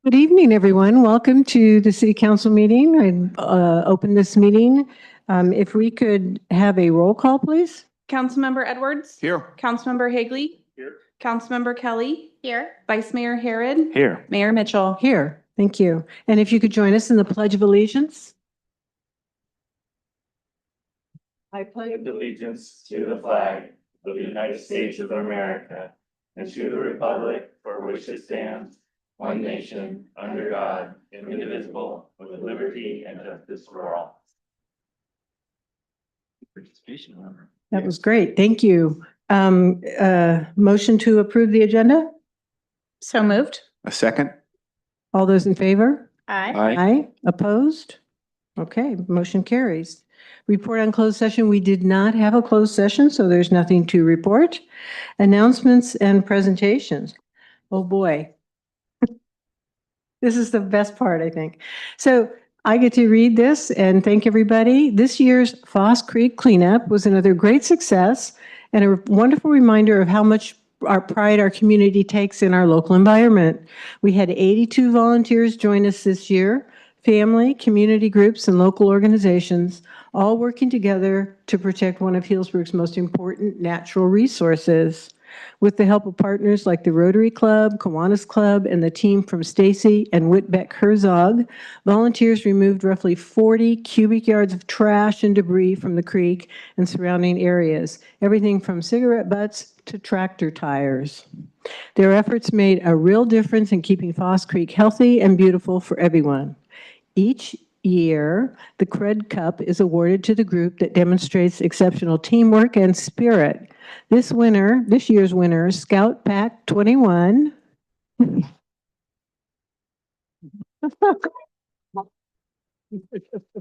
Good evening, everyone. Welcome to the City Council meeting. I open this meeting. If we could have a roll call, please. Councilmember Edwards. Here. Councilmember Hagley. Here. Councilmember Kelly. Here. Vice Mayor Harrod. Here. Mayor Mitchell. Here. Thank you. And if you could join us in the Pledge of Allegiance. I pledge allegiance to the flag of the United States of America and to the republic for which it stands, one nation, under God, indivisible, with liberty and justice for all. Participation. That was great. Thank you. Motion to approve the agenda? So moved. A second? All those in favor? Aye. Aye. Opposed? Okay, motion carries. Report on closed session. We did not have a closed session, so there's nothing to report. Announcements and presentations. Oh, boy. This is the best part, I think. So I get to read this and thank everybody. This year's Foss Creek cleanup was another great success and a wonderful reminder of how much our pride our community takes in our local environment. We had 82 volunteers join us this year, family, community groups, and local organizations, all working together to protect one of Healdsburg's most important natural resources. With the help of partners like the Rotary Club, Kiwanis Club, and the team from Stacy and Whitbeck Herzog, volunteers removed roughly 40 cubic yards of trash and debris from the creek and surrounding areas, everything from cigarette butts to tractor tires. Their efforts made a real difference in keeping Foss Creek healthy and beautiful for everyone. Each year, the Cred Cup is awarded to the group that demonstrates exceptional teamwork and spirit. This year's winner, Scout Pack 21.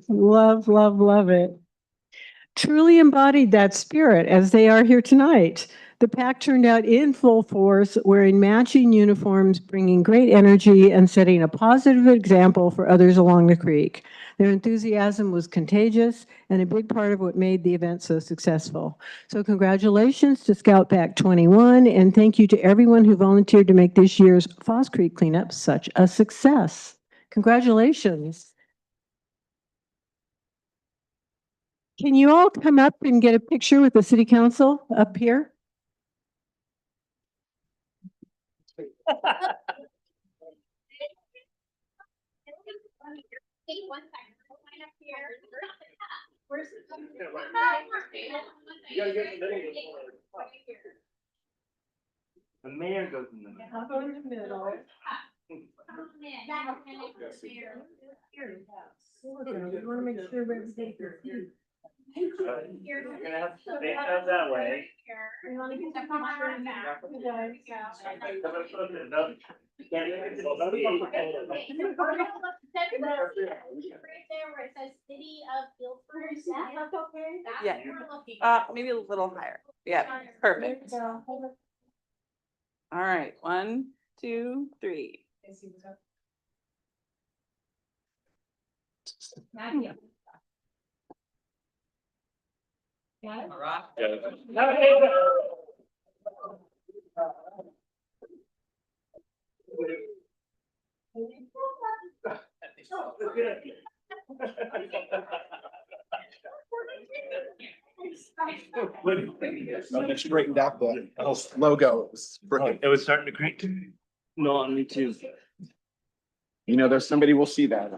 Love, love, love it. Truly embodied that spirit as they are here tonight. The pack turned out in full force, wearing matching uniforms, bringing great energy and setting a positive example for others along the creek. Their enthusiasm was contagious and a big part of what made the event so successful. So congratulations to Scout Pack 21 and thank you to everyone who volunteered to make this year's Foss Creek cleanup such a success. Congratulations. Can you all come up and get a picture with the City Council up here? The mayor goes in the middle. I'll go in the middle. We want to make sure everything. You're gonna have to stay out that way. We want to get the picture back. Right there where it says City of Healdsburg. That's okay. That's Yeah. what we're looking at. Maybe a little higher. Yeah, perfect. All right, 1, 2, 3. When it straightened out the logo, it was freaking. It was starting to creak. No, me too. You know, there's somebody will see that.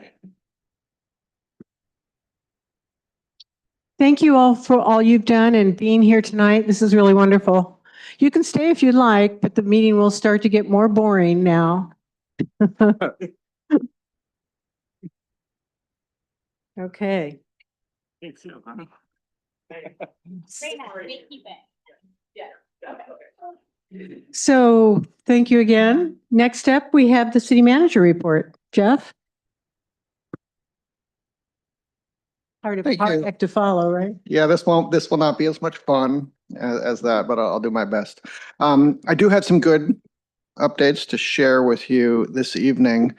Thank you all for all you've done and being here tonight. This is really wonderful. You can stay if you'd like, but the meeting will start to get more boring now. Okay. Great, keep it. So thank you again. Next up, we have the city manager report. Jeff? Hard Thank you. act to follow, right? Yeah, this will not be as much fun as that, but I'll do my best. I do have some good updates to share with you this evening.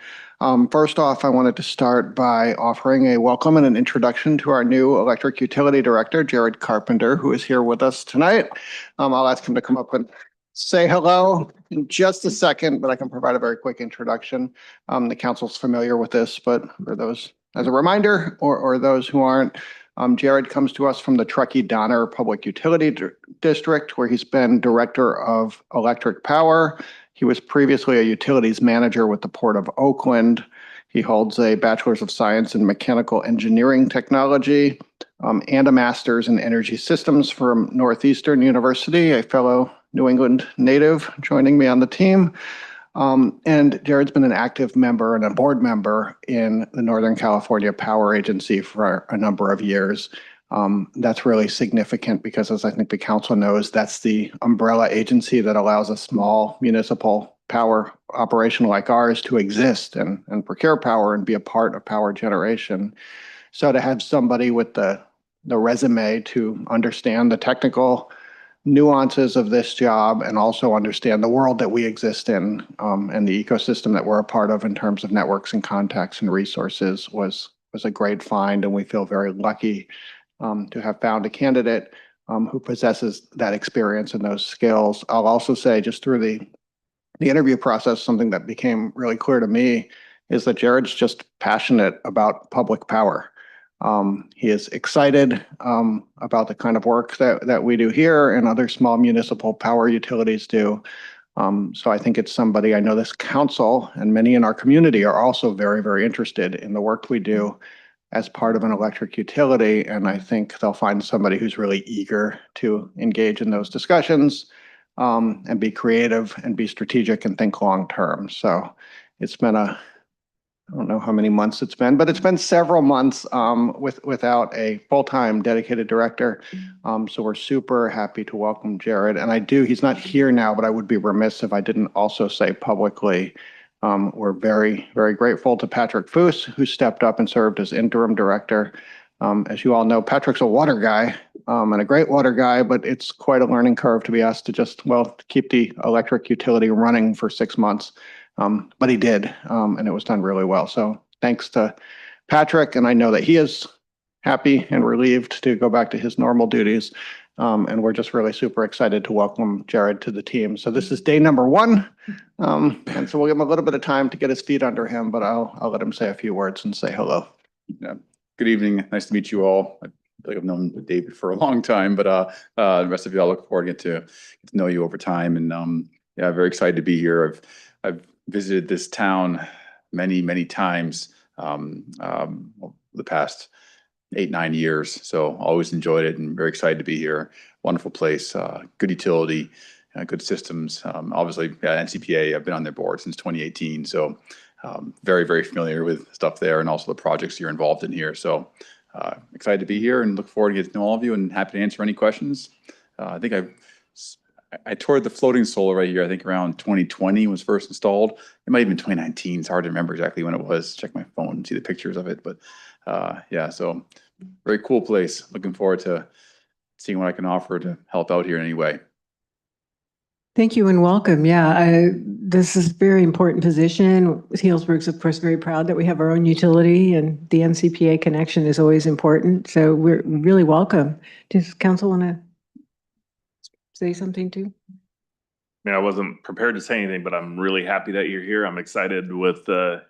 First off, I wanted to start by offering a welcome and an introduction to our new electric utility director, Jared Carpenter, who is here with us tonight. I'll ask him to come up and say hello in just a second, but I can provide a very quick introduction. The council's familiar with this, but for those as a reminder, or those who aren't, Jared comes to us from the Truckee-Donner Public Utility District, where he's been Director of Electric Power. He was previously a utilities manager with the Port of Oakland. He holds a Bachelor's of Science in Mechanical Engineering Technology and a Master's in Energy Systems from Northeastern University, a fellow New England native joining me on the team. And Jared's been an active member and a board member in the Northern California Power Agency for a number of years. That's really significant because, as I think the council knows, that's the umbrella agency that allows a small municipal power operation like ours to exist and procure power and be a part of power generation. So to have somebody with the resume to understand the technical nuances of this job and also understand the world that we exist in and the ecosystem that we're a part of in terms of networks and contacts and resources was a great find, and we feel very lucky to have found a candidate who possesses that experience and those skills. I'll also say, just through the interview process, something that became really clear to me is that Jared's just passionate about public power. He is excited about the kind of work that we do here and other small municipal power utilities do. So I think it's somebody, I know this council and many in our community are also very, very interested in the work we do as part of an electric utility. And I think they'll find somebody who's really eager to engage in those discussions and be creative and be strategic and think long term. So it's been I don't know how many months it's been, but it's been several months without a full-time dedicated director. So we're super happy to welcome Jared. And he's not here now, but I would be remiss if I didn't also say publicly, we're very, very grateful to Patrick Foos, who stepped up and served as interim director. As you all know, Patrick's a water guy and a great water guy, but it's quite a learning curve to be asked to just, keep the electric utility running for 6 months. But he did, and it was done really well. So thanks to Patrick, and I know that he is happy and relieved to go back to his normal duties. And we're just really super excited to welcome Jared to the team. So this is day number 1. And so we'll give him a little bit of time to get his feet under him, but I'll let him say a few words and say hello. Yeah. Good evening. Nice to meet you all. I feel like I've known David for a long time, but the rest of you, I look forward to get to know you over time. And yeah, very excited to be here. I've visited this town many, many times the past 8-9 years. So always enjoyed it and very excited to be here. Wonderful place, good utility, good systems. Obviously, NCPA, I've been on their board since 2018. So very, very familiar with stuff there and also the projects you're involved in here. So excited to be here and look forward to getting to know all of you and happy to answer any questions. I think I toured the floating solar right here, I think around 2020 was first installed. It might have been 2019. It's hard to remember exactly when it was. Check my phone and see the pictures of it. But yeah, so very cool place. Looking forward to seeing what I can offer to help out here in any way. Thank you and welcome. Yeah, this is a very important position. Healdsburg's, of course, very proud that we have our own utility, and the NCPA connection is always important. So we're really welcome. Does council want to say something too? I wasn't prepared to say anything, but I'm really happy that you're here. I'm excited with the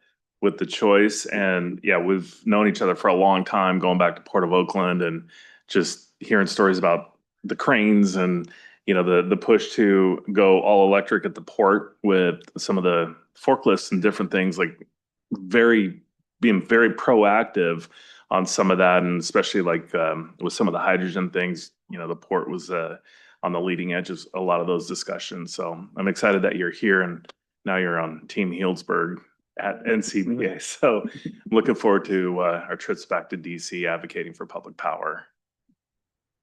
choice, and yeah, we've known each other for a long time, going back to Port of Oakland, and just hearing stories about the cranes and the push to go all electric at the port with some of the forklifts and different things, like being very proactive on some of that, and especially like with some of the hydrogen things, the port was on the leading edge of a lot of those discussions. So I'm excited that you're here and now you're on Team Healdsburg at NCBA. So I'm looking forward to our trips back to DC advocating for public power.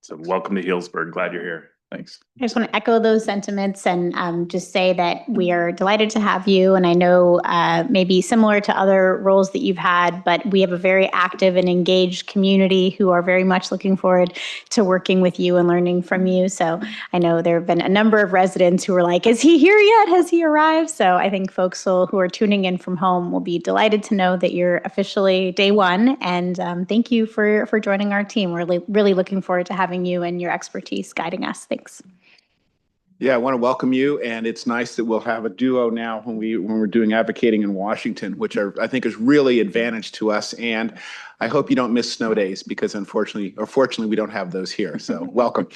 So welcome to Healdsburg. Glad you're here. Thanks. I just want to echo those sentiments and just say that we are delighted to have you. And I know maybe similar to other roles that you've had, but we have a very active and engaged community who are very much looking forward to working with you and learning from you. So I know there have been a number of residents who are like, is he here yet? Has he arrived? So I think folks who are tuning in from home will be delighted to know that you're officially day one. And thank you for joining our team. We're really looking forward to having you and your expertise guiding us. Thanks. Yeah, I want to welcome you, and it's nice that we'll have a duo now when we're doing advocating in Washington, which I think is really advantage to us. And I hope you don't miss snow days because unfortunately, or fortunately, we don't have those here. So welcome.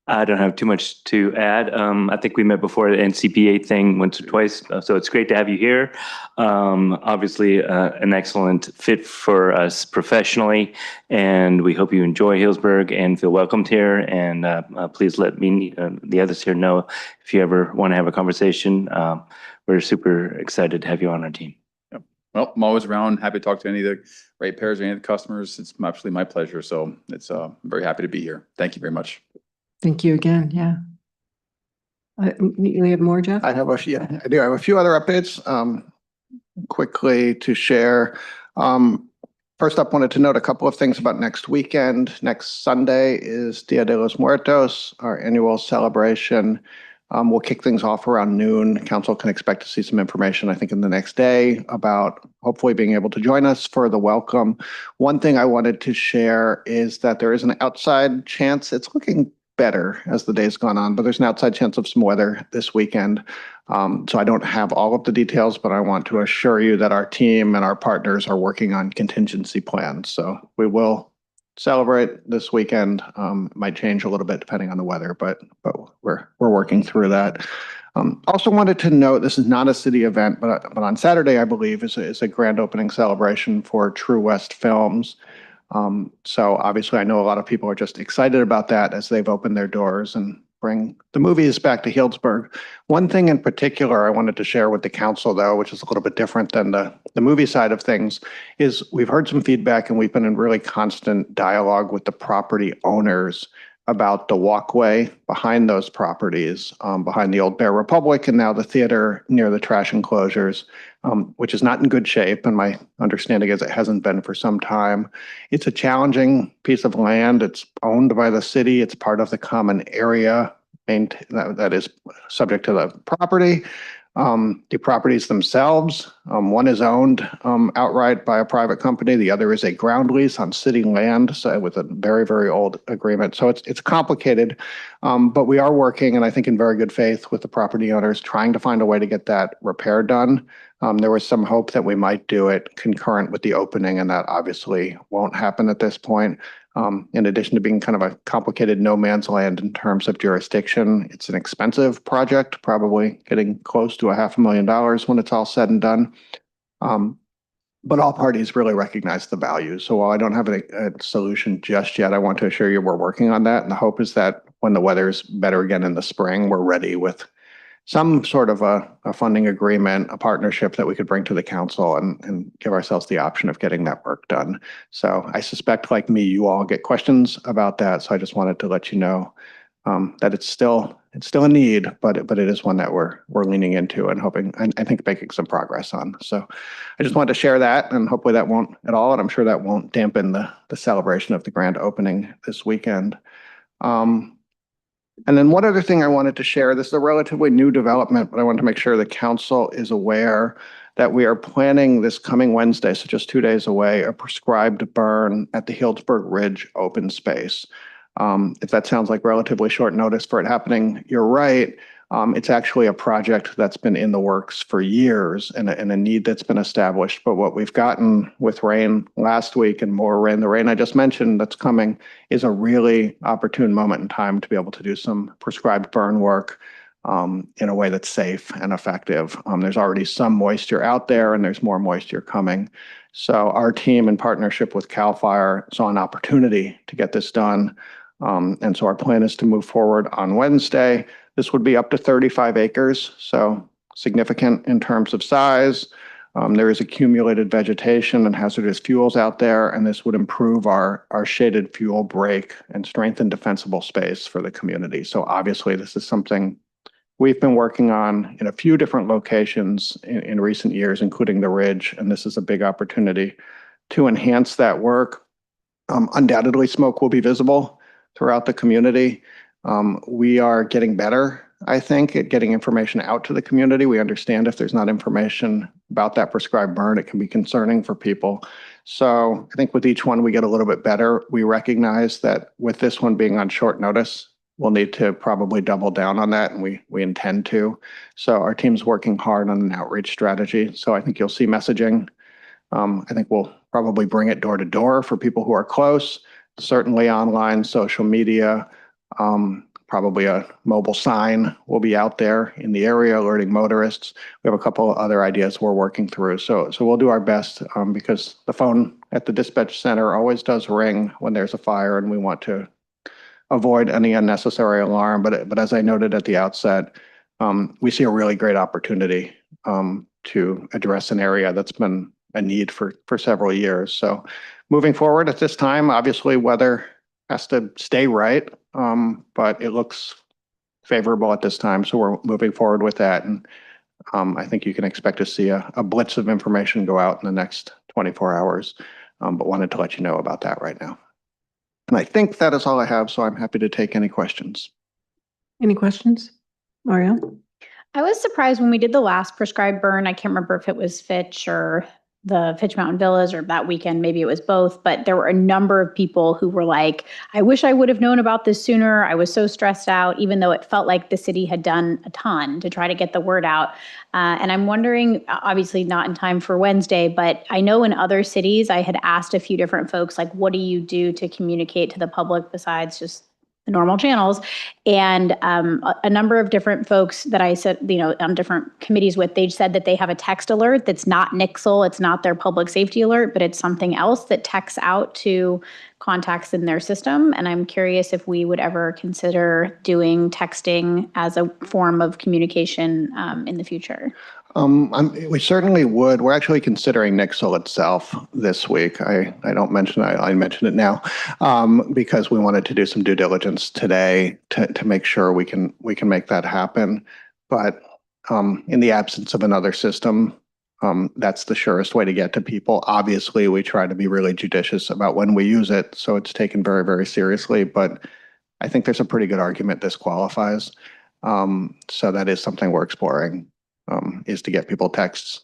I don't have too much to add. I think we met before the NCPA thing once or twice, so it's great to have you here. Obviously, an excellent fit for us professionally, and we hope you enjoy Healdsburg and feel welcomed here. And please let me, the others here, know if you ever want to have a conversation. We're super excited to have you on our team. Well, I'm always around, happy to talk to any of the ratepayers or any of the customers. It's absolutely my pleasure. So it's I'm very happy to be here. Thank you very much. Thank you again. Yeah. You have more, Jeff? I do. I have a few other updates quickly to share. First up, wanted to note a couple of things about next weekend. Next Sunday is Dia de los Muertos, our annual celebration. We'll kick things off around noon. Council can expect to see some information, I think, in the next day about hopefully being able to join us for the welcome. One thing I wanted to share is that there is an outside chance. It's looking better as the day's gone on, but there's an outside chance of some weather this weekend. So I don't have all of the details, but I want to assure you that our team and our partners are working on contingency plans. So we will celebrate this weekend. Might change a little bit depending on the weather, but we're working through that. Also wanted to note, this is not a city event, but on Saturday, I believe, is a grand opening celebration for True West Films. So obviously I know a lot of people are just excited about that as they've opened their doors and bring the movies back to Healdsburg. One thing in particular I wanted to share with the council, though, which is a little bit different than the movie side of things, is we've heard some feedback and we've been in really constant dialogue with the property owners about the walkway behind those properties, behind the old Bear Republic and now the theater near the trash enclosures, which is not in good shape. And my understanding is it hasn't been for some time. It's a challenging piece of land. It's owned by the city. It's part of the common area that is subject to the property. The properties themselves, one is owned outright by a private company. The other is a ground lease on city land, so with a very, very old agreement. So it's complicated, but we are working, and I think in very good faith with the property owners, trying to find a way to get that repair done. There was some hope that we might do it concurrent with the opening, and that obviously won't happen at this point. In addition to being kind of a complicated no man's land in terms of jurisdiction, it's an expensive project, probably getting close to $500,000 when it's all said and done. But all parties really recognize the value. So while I don't have a solution just yet, I want to assure you we're working on that. And the hope is that when the weather is better again in the spring, we're ready with some sort of a funding agreement, a partnership that we could bring to the council and give ourselves the option of getting that work done. So I suspect, like me, you all get questions about that. So I just wanted to let you know that it's still a need, but it is one that we're leaning into and hoping, and I think making some progress on. So I just wanted to share that, and hopefully that won't at all, and I'm sure that won't dampen the celebration of the grand opening this weekend. And then one other thing I wanted to share, this is a relatively new development, but I want to make sure the council is aware that we are planning this coming Wednesday, so just 2 days away, a prescribed burn at the Healdsburg Ridge open space. If that sounds like relatively short notice for it happening, you're right. It's actually a project that's been in the works for years and a need that's been established. But what we've gotten with rain last week and more rain, the rain I just mentioned that's coming, is a really opportune moment in time to be able to do some prescribed burn work. in a way that's safe and effective. There's already some moisture out there and there's more moisture coming. So our team in partnership with CAL FIRE saw an opportunity to get this done. And so our plan is to move forward on Wednesday. This would be up to 35 acres, so significant in terms of size. There is accumulated vegetation and hazardous fuels out there, and this would improve our shaded fuel break and strengthen defensible space for the community. So obviously, this is something we've been working on in a few different locations in recent years, including the Ridge, and this is a big opportunity to enhance that work. Undoubtedly, smoke will be visible throughout the community. We are getting better, I think, at getting information out to the community. We understand if there's not information about that prescribed burn, it can be concerning for people. So I think with each one, we get a little bit better. We recognize that with this one being on short notice, we'll need to probably double down on that, and we intend to. So our team's working hard on an outreach strategy. So I think you'll see messaging. I think we'll probably bring it door to door for people who are close, certainly online, social media, probably a mobile sign will be out there in the area alerting motorists. We have a couple of other ideas we're working through. So we'll do our best because the phone at the dispatch center always does ring when there's a fire, and we want to avoid any unnecessary alarm. But as I noted at the outset, we see a really great opportunity to address an area that's been a need for several years. So moving forward at this time, obviously weather has to stay right, but it looks favorable at this time. So we're moving forward with that. And I think you can expect to see a blitz of information go out in the next 24 hours, but wanted to let you know about that right now. And I think that is all I have, so I'm happy to take any questions. Any questions? Ariel? I was surprised when we did the last prescribed burn. I can't remember if it was Fitch or the Fitch Mountain Villas, or that weekend, maybe it was both, but there were a number of people who were like, I wish I would have known about this sooner. I was so stressed out, even though it felt like the city had done a ton to try to get the word out. And I'm wondering, obviously not in time for Wednesday, but I know in other cities, I had asked a few different folks, like, what do you do to communicate to the public besides just the normal channels? And a number of different folks that I said, on different committees with, they said that they have a text alert that's not Nixle, it's not their public safety alert, but it's something else that texts out to contacts in their system. And I'm curious if we would ever consider doing texting as a form of communication in the future. We certainly would. We're actually considering Nixle itself this week. I don't mention it. I mention it now because we wanted to do some due diligence today to make sure we can make that happen. But in the absence of another system, that's the surest way to get to people. Obviously, we try to be really judicious about when we use it, so it's taken very, very seriously. But I think there's a pretty good argument this qualifies. So that is something we're exploring. Is to get people texts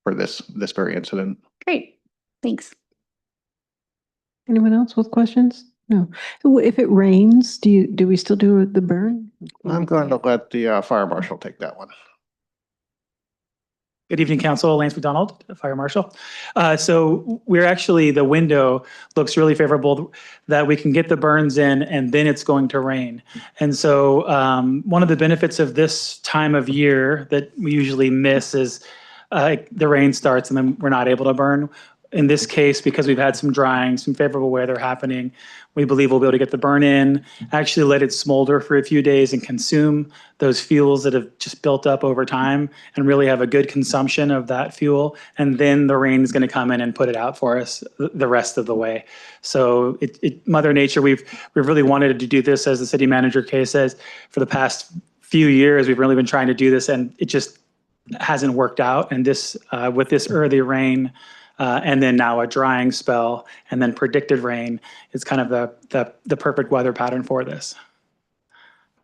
for this very incident. Great, thanks. Anyone else with questions? No. If it rains, do we still do the burn? I'm going to let the fire marshal take that one. Good evening, Council. Lance McDonald, Fire Marshal. So we're actually, the window looks really favorable that we can get the burns in and then it's going to rain. And so one of the benefits of this time of year that we usually miss is the rain starts and then we're not able to burn. In this case, because we've had some drying, some favorable weather happening, we believe we'll be able to get the burn in, actually let it smolder for a few days and consume those fuels that have just built up over time and really have a good consumption of that fuel. And then the rain is going to come in and put it out for us the rest of the way. So Mother Nature, we've really wanted to do this, as the city manager Kay says, for the past few years. We've really been trying to do this and it just hasn't worked out. And this with this early rain, and then now a drying spell, and then predicted rain is kind of the perfect weather pattern for this.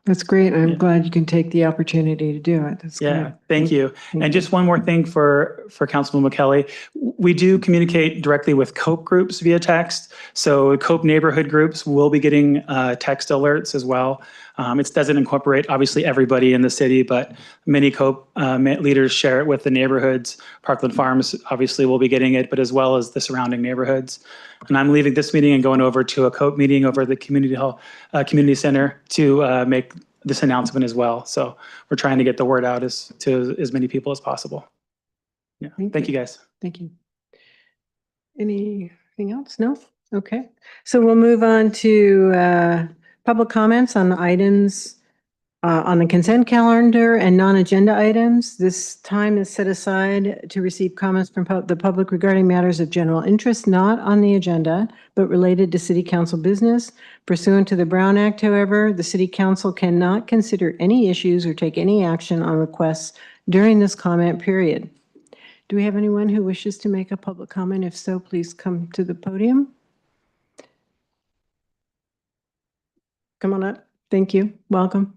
That's great. I'm glad you can take the opportunity to do it. That's good. Thank you. And just one more thing for Councilman McKelly. We do communicate directly with COPE groups via text. So COPE neighborhood groups will be getting text alerts as well. It doesn't incorporate, obviously, everybody in the city, but many COPE leaders share it with the neighborhoods. Parkland Farms, obviously, will be getting it, but as well as the surrounding neighborhoods. And I'm leaving this meeting and going over to a COPE meeting over at the community hall, community center to make this announcement as well. So we're trying to get the word out to as many people as possible. Yeah, thank you guys. Thank you. Anything else? No? Okay. So we'll move on to public comments on items on the consent calendar and non-agenda items. This time is set aside to receive comments from the public regarding matters of general interest not on the agenda, but related to City Council business. Pursuant to the Brown Act, however, the City Council cannot consider any issues or take any action on requests during this comment period. Do we have anyone who wishes to make a public comment? If so, please come to the podium. Come on up. Thank you. Welcome.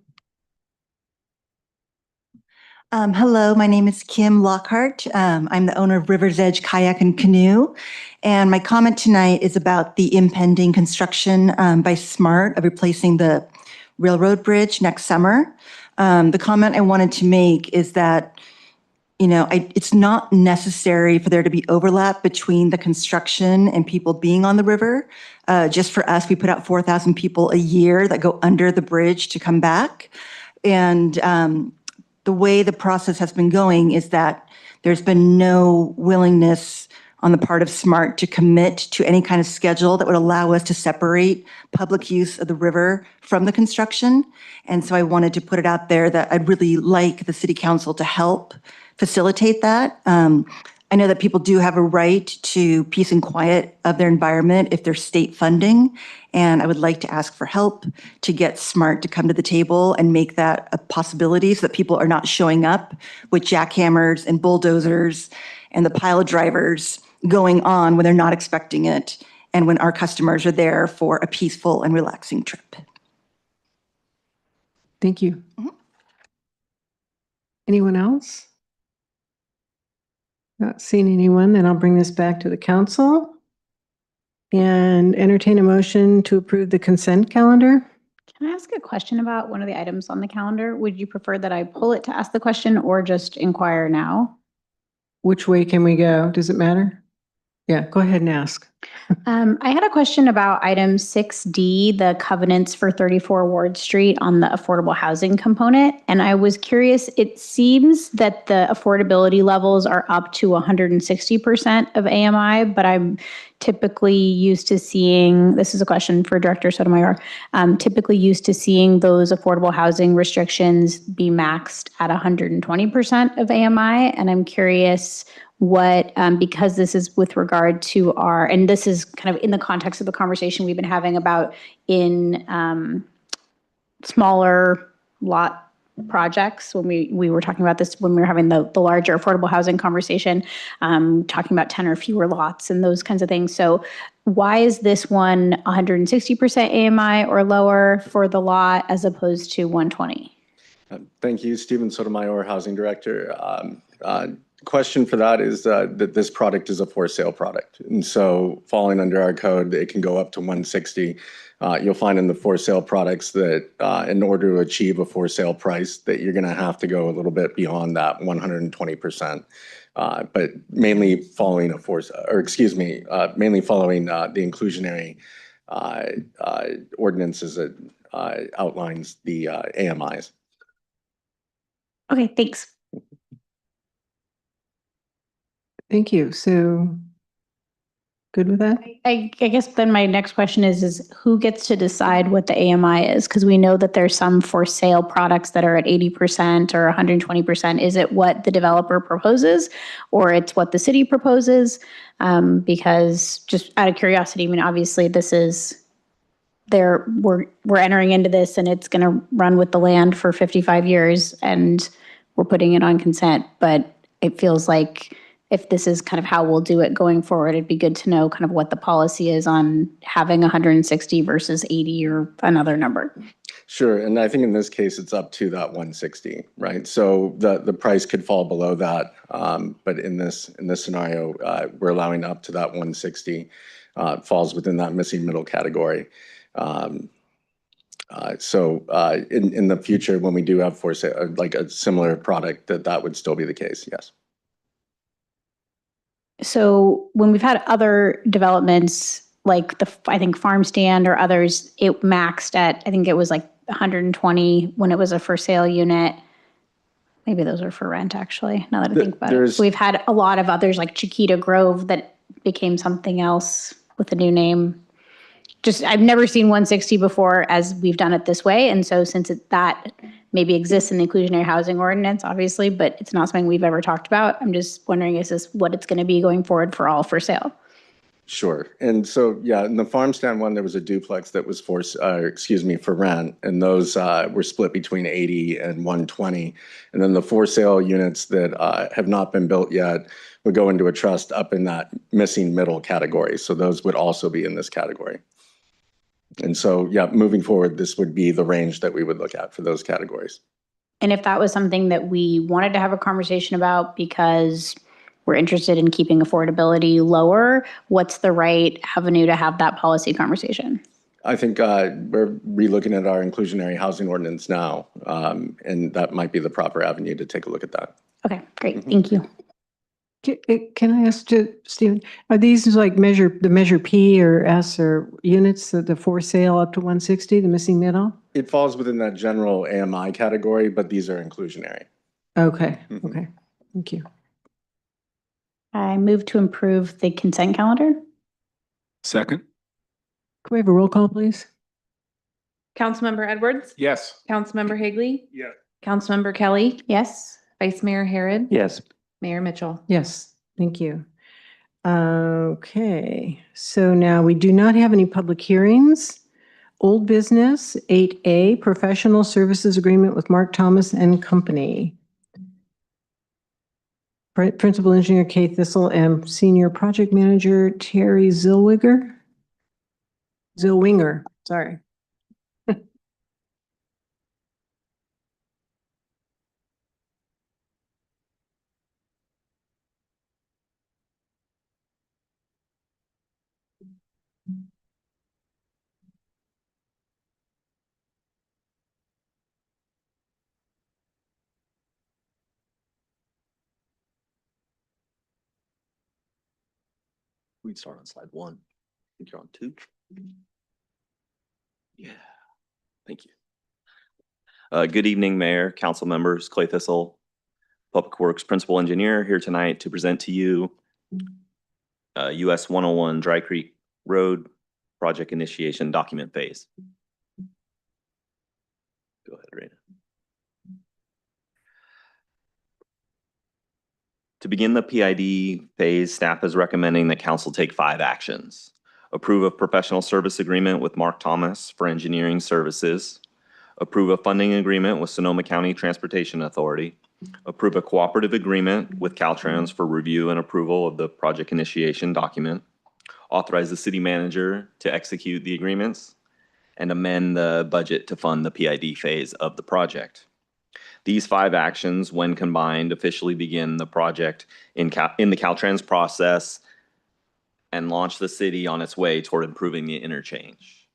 Hello, my name is Kim Lockhart. I'm the owner of River's Edge Kayak and Canoe. And my comment tonight is about the impending construction by SMART of replacing the railroad bridge next summer. The comment I wanted to make is that, you know, it's not necessary for there to be overlap between the construction and people being on the river. Just for us, we put out 4,000 people a year that go under the bridge to come back. And the way the process has been going is that there's been no willingness on the part of SMART to commit to any kind of schedule that would allow us to separate public use of the river from the construction. And so I wanted to put it out there that I'd really like the City Council to help facilitate that. I know that people do have a right to peace and quiet of their environment if there's state funding. And I would like to ask for help to get SMART to come to the table and make that a possibility so that people are not showing up with jackhammers and bulldozers and the pile drivers going on when they're not expecting it and when our customers are there for a peaceful and relaxing trip. Thank you. Anyone else? Not seeing anyone, then I'll bring this back to the council and entertain a motion to approve the consent calendar. Can I ask a question about one of the items on the calendar? Would you prefer that I pull it to ask the question or just inquire now? Which way can we go? Does it matter? Yeah, go ahead and ask. I had a question about item 6D, the covenants for 34 Ward Street on the affordable housing component. And I was curious, it seems that the affordability levels are up to 160% of AMI, but I'm typically used to seeing, this is a question for Director Sotomayor, typically used to seeing those affordable housing restrictions be maxed at 120% of AMI. And I'm curious what, because this is with regard to our, and this is kind of in the context of the conversation we've been having about in smaller lot projects, when we were talking about this, when we were having the larger affordable housing conversation, talking about 10 or fewer lots and those kinds of things. So why is this one 160% AMI or lower for the lot as opposed to 120? Thank you, Stephen Sotomayor, Housing Director. Question for that is that this product is a for sale product. And so falling under our code, it can go up to 160. You'll find in the for sale products that in order to achieve a for sale price that you're going to have to go a little bit beyond that 120%. But mainly following mainly following the inclusionary ordinances that outlines the AMIs. Okay, thanks. Thank you. So good with that? I guess then my next question is who gets to decide what the AMI is? Because we know that there's some for sale products that are at 80% or 120%. Is it what the developer proposes or it's what the city proposes? Because just out of curiosity, I mean, obviously this is we're entering into this and it's going to run with the land for 55 years and we're putting it on consent. But it feels like if this is kind of how we'll do it going forward, it'd be good to know kind of what the policy is on having 160 versus 80 or another number. Sure. And I think in this case, it's up to that 160, right? So the price could fall below that. But in this scenario, we're allowing up to that 160, falls within that missing middle category. So in the future, when we do have for sale, like a similar product, that would still be the case. Yes. So when we've had other developments, like I think Farm Stand or others, it maxed at, I think it was like 120 when it was a for sale unit. Maybe those are for rent, actually, now that I think about it. There's- We've had a lot of others like Chiquita Grove that became something else with a new name. Just, I've never seen 160 before as we've done it this way. And so since that maybe exists in the inclusionary housing ordinance, obviously, but it's not something we've ever talked about, I'm just wondering, is this what it's going to be going forward for all for sale? Sure. And so, yeah, in the farm stand one, there was a duplex that was for rent. And those were split between 80 and 120. And then the for sale units that have not been built yet would go into a trust up in that missing middle category. So those would also be in this category. And so, yeah, moving forward, this would be the range that we would look at for those categories. And if that was something that we wanted to have a conversation about because we're interested in keeping affordability lower, what's the right avenue to have that policy conversation? I think we're relooking at our inclusionary housing ordinance now, and that might be the proper avenue to take a look at that. Okay, great. Thank you. Can I ask Stephen, are these like measure P or S or units, the for sale up to 160, the missing middle? It falls within that general AMI category, but these are inclusionary. Okay, okay, thank you. I move to improve the consent calendar. Second? Can we have a roll call, please? Councilmember Edwards? Yes. Councilmember Higley? Yeah. Councilmember Kelly? Yes. Vice Mayor Harrod? Yes. Mayor Mitchell? Yes, thank you. Okay, so now we do not have any public hearings. Old business, 8A, professional services agreement with Mark Thomas and Company. Principal Engineer Kay Thistle and Senior Project Manager Terry Zillwinger, sorry. We'd start on slide 1. I think you're on 2. Yeah, thank you. Good evening, Mayor, council members, Clay Thistle, Public Works Principal Engineer, here tonight to present to you US 101 Dry Creek Road Project Initiation Document Phase. Go ahead, Raina. To begin the PID phase, staff is recommending that council take 5 actions. Approve a professional service agreement with Mark Thomas for engineering services. Approve a funding agreement with Sonoma County Transportation Authority. Approve a cooperative agreement with Caltrans for review and approval of the project initiation document. Authorize the city manager to execute the agreements and amend the budget to fund the PID phase of the project. These 5 actions, when combined, officially begin the project in the Caltrans process and launch the city on its way toward improving the interchange.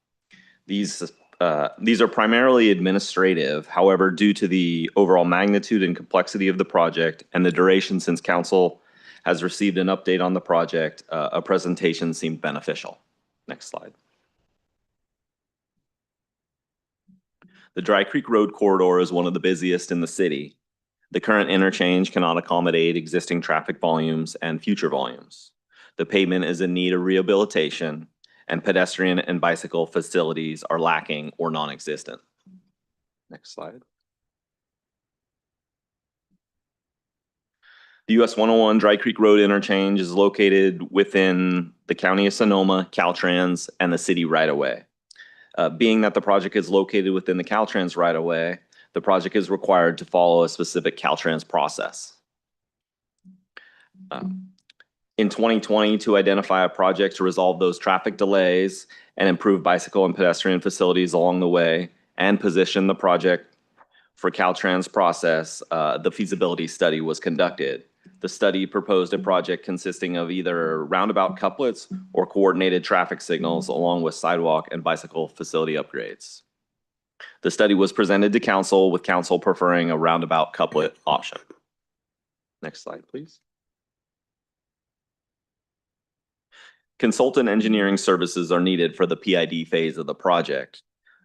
These are primarily administrative. However, due to the overall magnitude and complexity of the project and the duration since council has received an update on the project, a presentation seemed beneficial. Next slide. The Dry Creek Road corridor is one of the busiest in the city. The current interchange cannot accommodate existing traffic volumes and future volumes. The pavement is in need of rehabilitation, and pedestrian and bicycle facilities are lacking or non-existent. Next slide. The US 101 Dry Creek Road interchange is located within the County of Sonoma, Caltrans, and the city right-of-way. Being that the project is located within the Caltrans right-of-way, the project is required to follow a specific Caltrans process. In 2020, to identify a project to resolve those traffic delays and improve bicycle and pedestrian facilities along the way and position the project for Caltrans process, the feasibility study was conducted. The study proposed a project consisting of either roundabout couplets or coordinated traffic signals along with sidewalk and bicycle facility upgrades. The study was presented to council with council preferring a roundabout couplet option. Next slide, please. Consultant engineering services are needed for the PID phase of the project.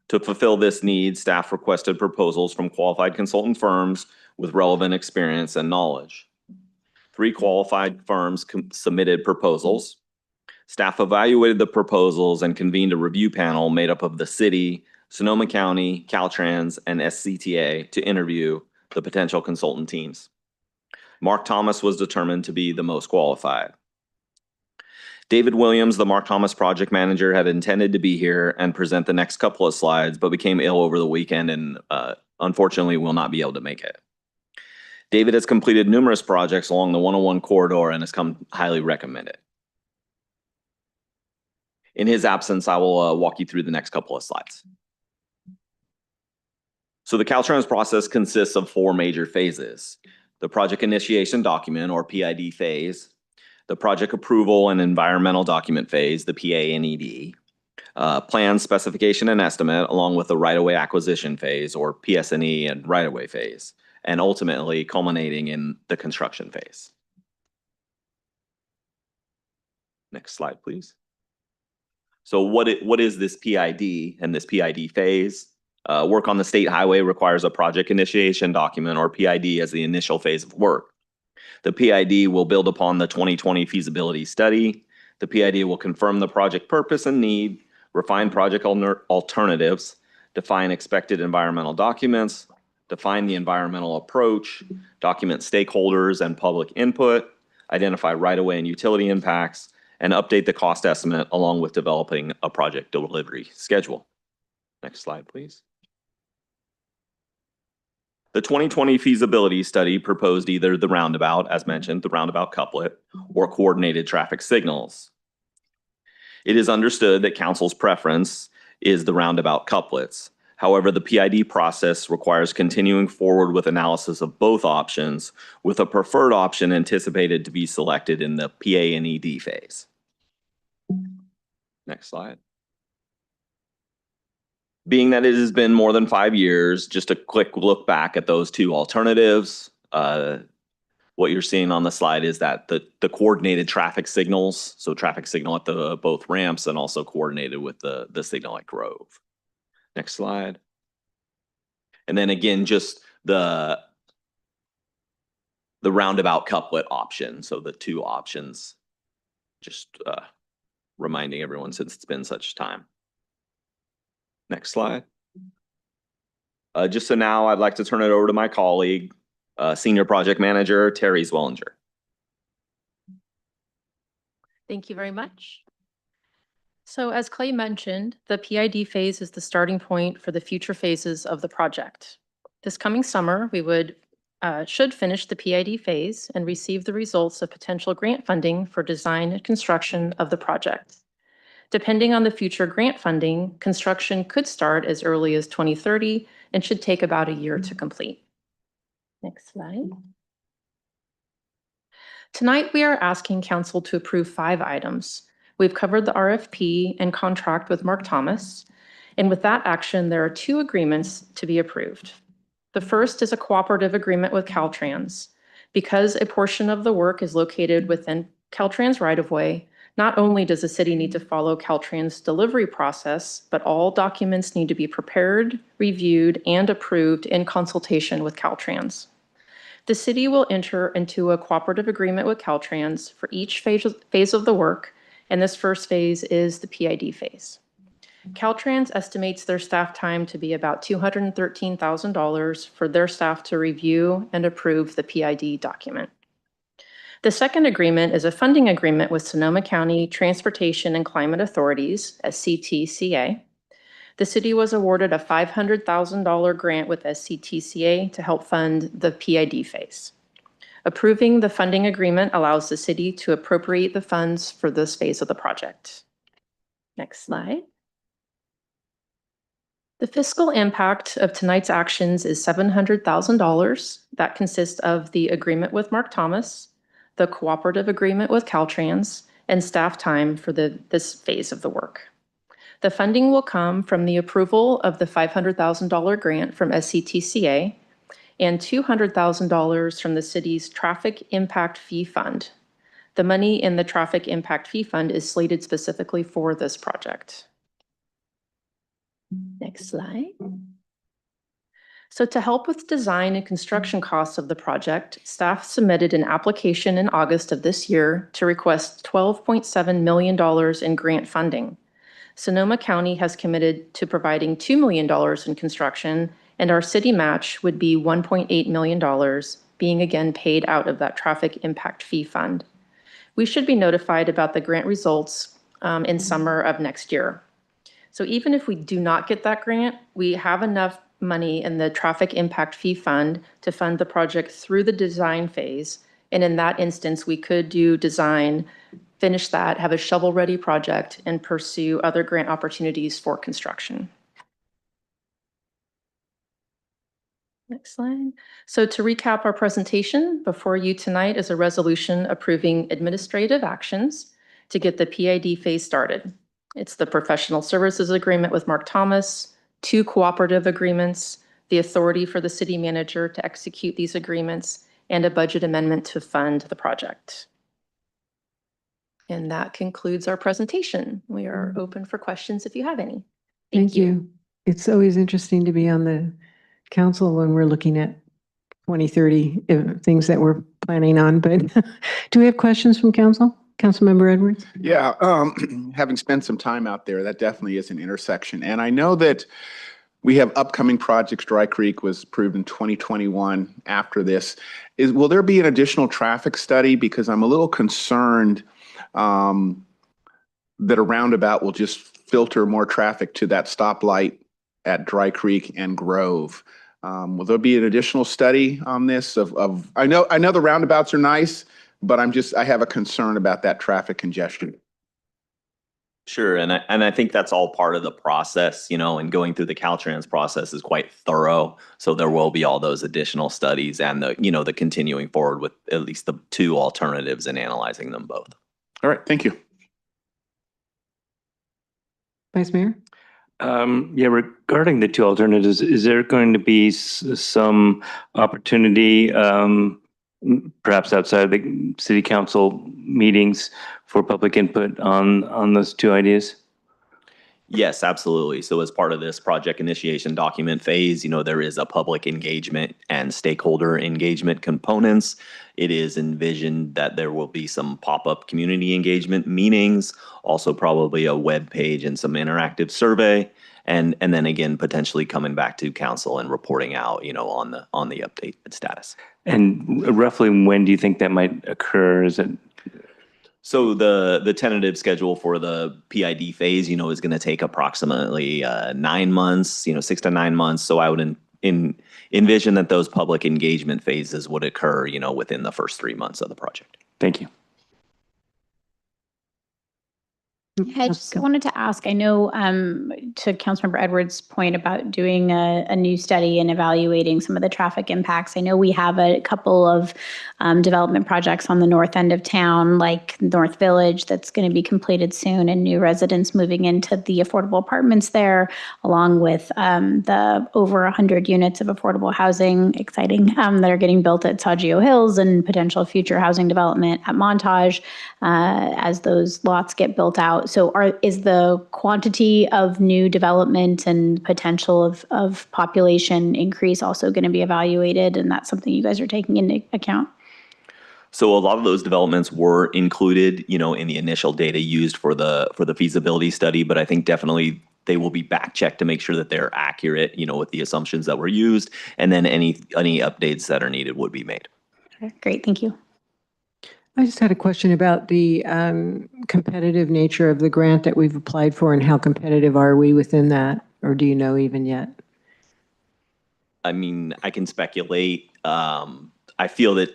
To fulfill this need, staff requested proposals from qualified consultant firms with relevant experience and knowledge. 3 qualified firms submitted proposals. Staff evaluated the proposals and convened a review panel made up of the city, Sonoma County, Caltrans, and SCTA to interview the potential consultant teams. Mark Thomas was determined to be the most qualified. David Williams, the Mark Thomas project manager, had intended to be here and present the next couple of slides, but became ill over the weekend and unfortunately will not be able to make it. David has completed numerous projects along the 101 corridor and has come highly recommended. In his absence, I will walk you through the next couple of slides. So the Caltrans process consists of 4 major phases: the project initiation document, or PID phase, the project approval and environmental document phase, the PA&ED, plan specification and estimate, along with the right-of-way acquisition phase, or PS&E and right-of-way phase, and ultimately culminating in the construction phase. Next slide, please. So what is this PID and this PID phase? Work on the state highway requires a project initiation document, or PID, as the initial phase of work. The PID will build upon the 2020 feasibility study. The PID will confirm the project purpose and need, refine project alternatives, define expected environmental documents, define the environmental approach, document stakeholders and public input, identify right-of-way and utility impacts, and update the cost estimate along with developing a project delivery schedule. Next slide, please. The 2020 feasibility study proposed either the roundabout, as mentioned, the roundabout couplet, or coordinated traffic signals. It is understood that council's preference is the roundabout couplets. However, the PID process requires continuing forward with analysis of both options, with a preferred option anticipated to be selected in the PA&ED phase. Next slide. Being that it has been more than 5 years, just a quick look back at those 2 alternatives. What you're seeing on the slide is that the coordinated traffic signals, so traffic signal at the both ramps and also coordinated with the signal at Grove. Next slide. And then again, just the roundabout couplet option. So the 2 options, just reminding everyone since it's been such time. Next slide. Just so now I'd like to turn it over to my colleague, Senior Project Manager, Terry Zwellinger. Thank you very much. So as Clay mentioned, the PID phase is the starting point for the future phases of the project. This coming summer, we should finish the PID phase and receive the results of potential grant funding for design and construction of the project. Depending on the future grant funding, construction could start as early as 2030 and should take about a year to complete. Next slide. Tonight, we are asking council to approve 5 items. We've covered the RFP and contract with Mark Thomas, and with that action, there are 2 agreements to be approved. The first is a cooperative agreement with Caltrans. Because a portion of the work is located within Caltrans right-of-way, not only does the city need to follow Caltrans' delivery process, but all documents need to be prepared, reviewed, and approved in consultation with Caltrans. The city will enter into a cooperative agreement with Caltrans for each phase of the work, and this first phase is the PID phase. Caltrans estimates their staff time to be about $213,000 for their staff to review and approve the PID document. The second agreement is a funding agreement with Sonoma County Transportation and Climate Authorities, SCTCA. The city was awarded a $500,000 grant with SCTCA to help fund the PID phase. Approving the funding agreement allows the city to appropriate the funds for this phase of the project. Next slide. The fiscal impact of tonight's actions is $700,000. That consists of the agreement with Mark Thomas, the cooperative agreement with Caltrans, and staff time for this phase of the work. The funding will come from the approval of the $500,000 grant from SCTCA and $200,000 from the city's Traffic Impact Fee Fund. The money in the Traffic Impact Fee Fund is slated specifically for this project. Next slide. So to help with design and construction costs of the project, staff submitted an application in August of this year to request $12.7 million in grant funding. Sonoma County has committed to providing $2 million in construction, and our city match would be $1.8 million, being again paid out of that traffic impact fee fund. We should be notified about the grant results in summer of next year. So even if we do not get that grant, we have enough money in the traffic impact fee fund to fund the project through the design phase. And in that instance, we could do design, finish that, have a shovel-ready project, and pursue other grant opportunities for construction. Next slide. So to recap our presentation, before you tonight is a resolution approving administrative actions to get the PID phase started. It's the professional services agreement with Mark Thomas, 2 cooperative agreements, the authority for the city manager to execute these agreements, and a budget amendment to fund the project. And that concludes our presentation. We are open for questions if you have any. Thank you. It's always interesting to be on the council when we're looking at 2030 things that we're planning on, but do we have questions from council? Councilmember Edwards? Yeah, having spent some time out there, that definitely is an intersection. And I know that we have upcoming projects. Dry Creek was approved in 2021 after this. Will there be an additional traffic study? Because I'm a little concerned that a roundabout will just filter more traffic to that stoplight at Dry Creek and Grove. Will there be an additional study on this I know the roundabouts are nice, but I have a concern about that traffic congestion. Sure, and I think that's all part of the process, and going through the Caltrans process is quite thorough. So there will be all those additional studies and the continuing forward with at least the 2 alternatives and analyzing them both. All right, thank you. Vice Mayor? Yeah, regarding the 2 alternatives, is there going to be some opportunity, perhaps outside of the city council meetings, for public input on those 2 ideas? Yes, absolutely. So as part of this project initiation document phase, there is a public engagement and stakeholder engagement components. It is envisioned that there will be some pop-up community engagement meetings, also probably a web page and some interactive survey, and then again, potentially coming back to council and reporting out, on the updated status. And roughly when do you think that might occur? Is it? So the tentative schedule for the PID phase, is going to take approximately 9 months, 6 to 9 months. So I would envision that those public engagement phases would occur, within the first 3 months of the project. Thank you. I just wanted to ask, I know to Councilmember Edwards' point about doing a new study and evaluating some of the traffic impacts. I know we have a couple of development projects on the north end of town, like North Village, that's going to be completed soon, and new residents moving into the affordable apartments there, along with the over 100 units of affordable housing, exciting, that are getting built at Saggio Hills, and potential future housing development at Montage as those lots get built out. So is the quantity of new development and potential of population increase also going to be evaluated? And that's something you guys are taking into account? So a lot of those developments were included, in the initial data used for the feasibility study, but I think definitely they will be back checked to make sure that they're accurate, with the assumptions that were used, and then any updates that are needed would be made. Okay, great, thank you. I just had a question about the competitive nature of the grant that we've applied for, and how competitive are we within that, or do you know even yet? I mean, I can speculate. I feel that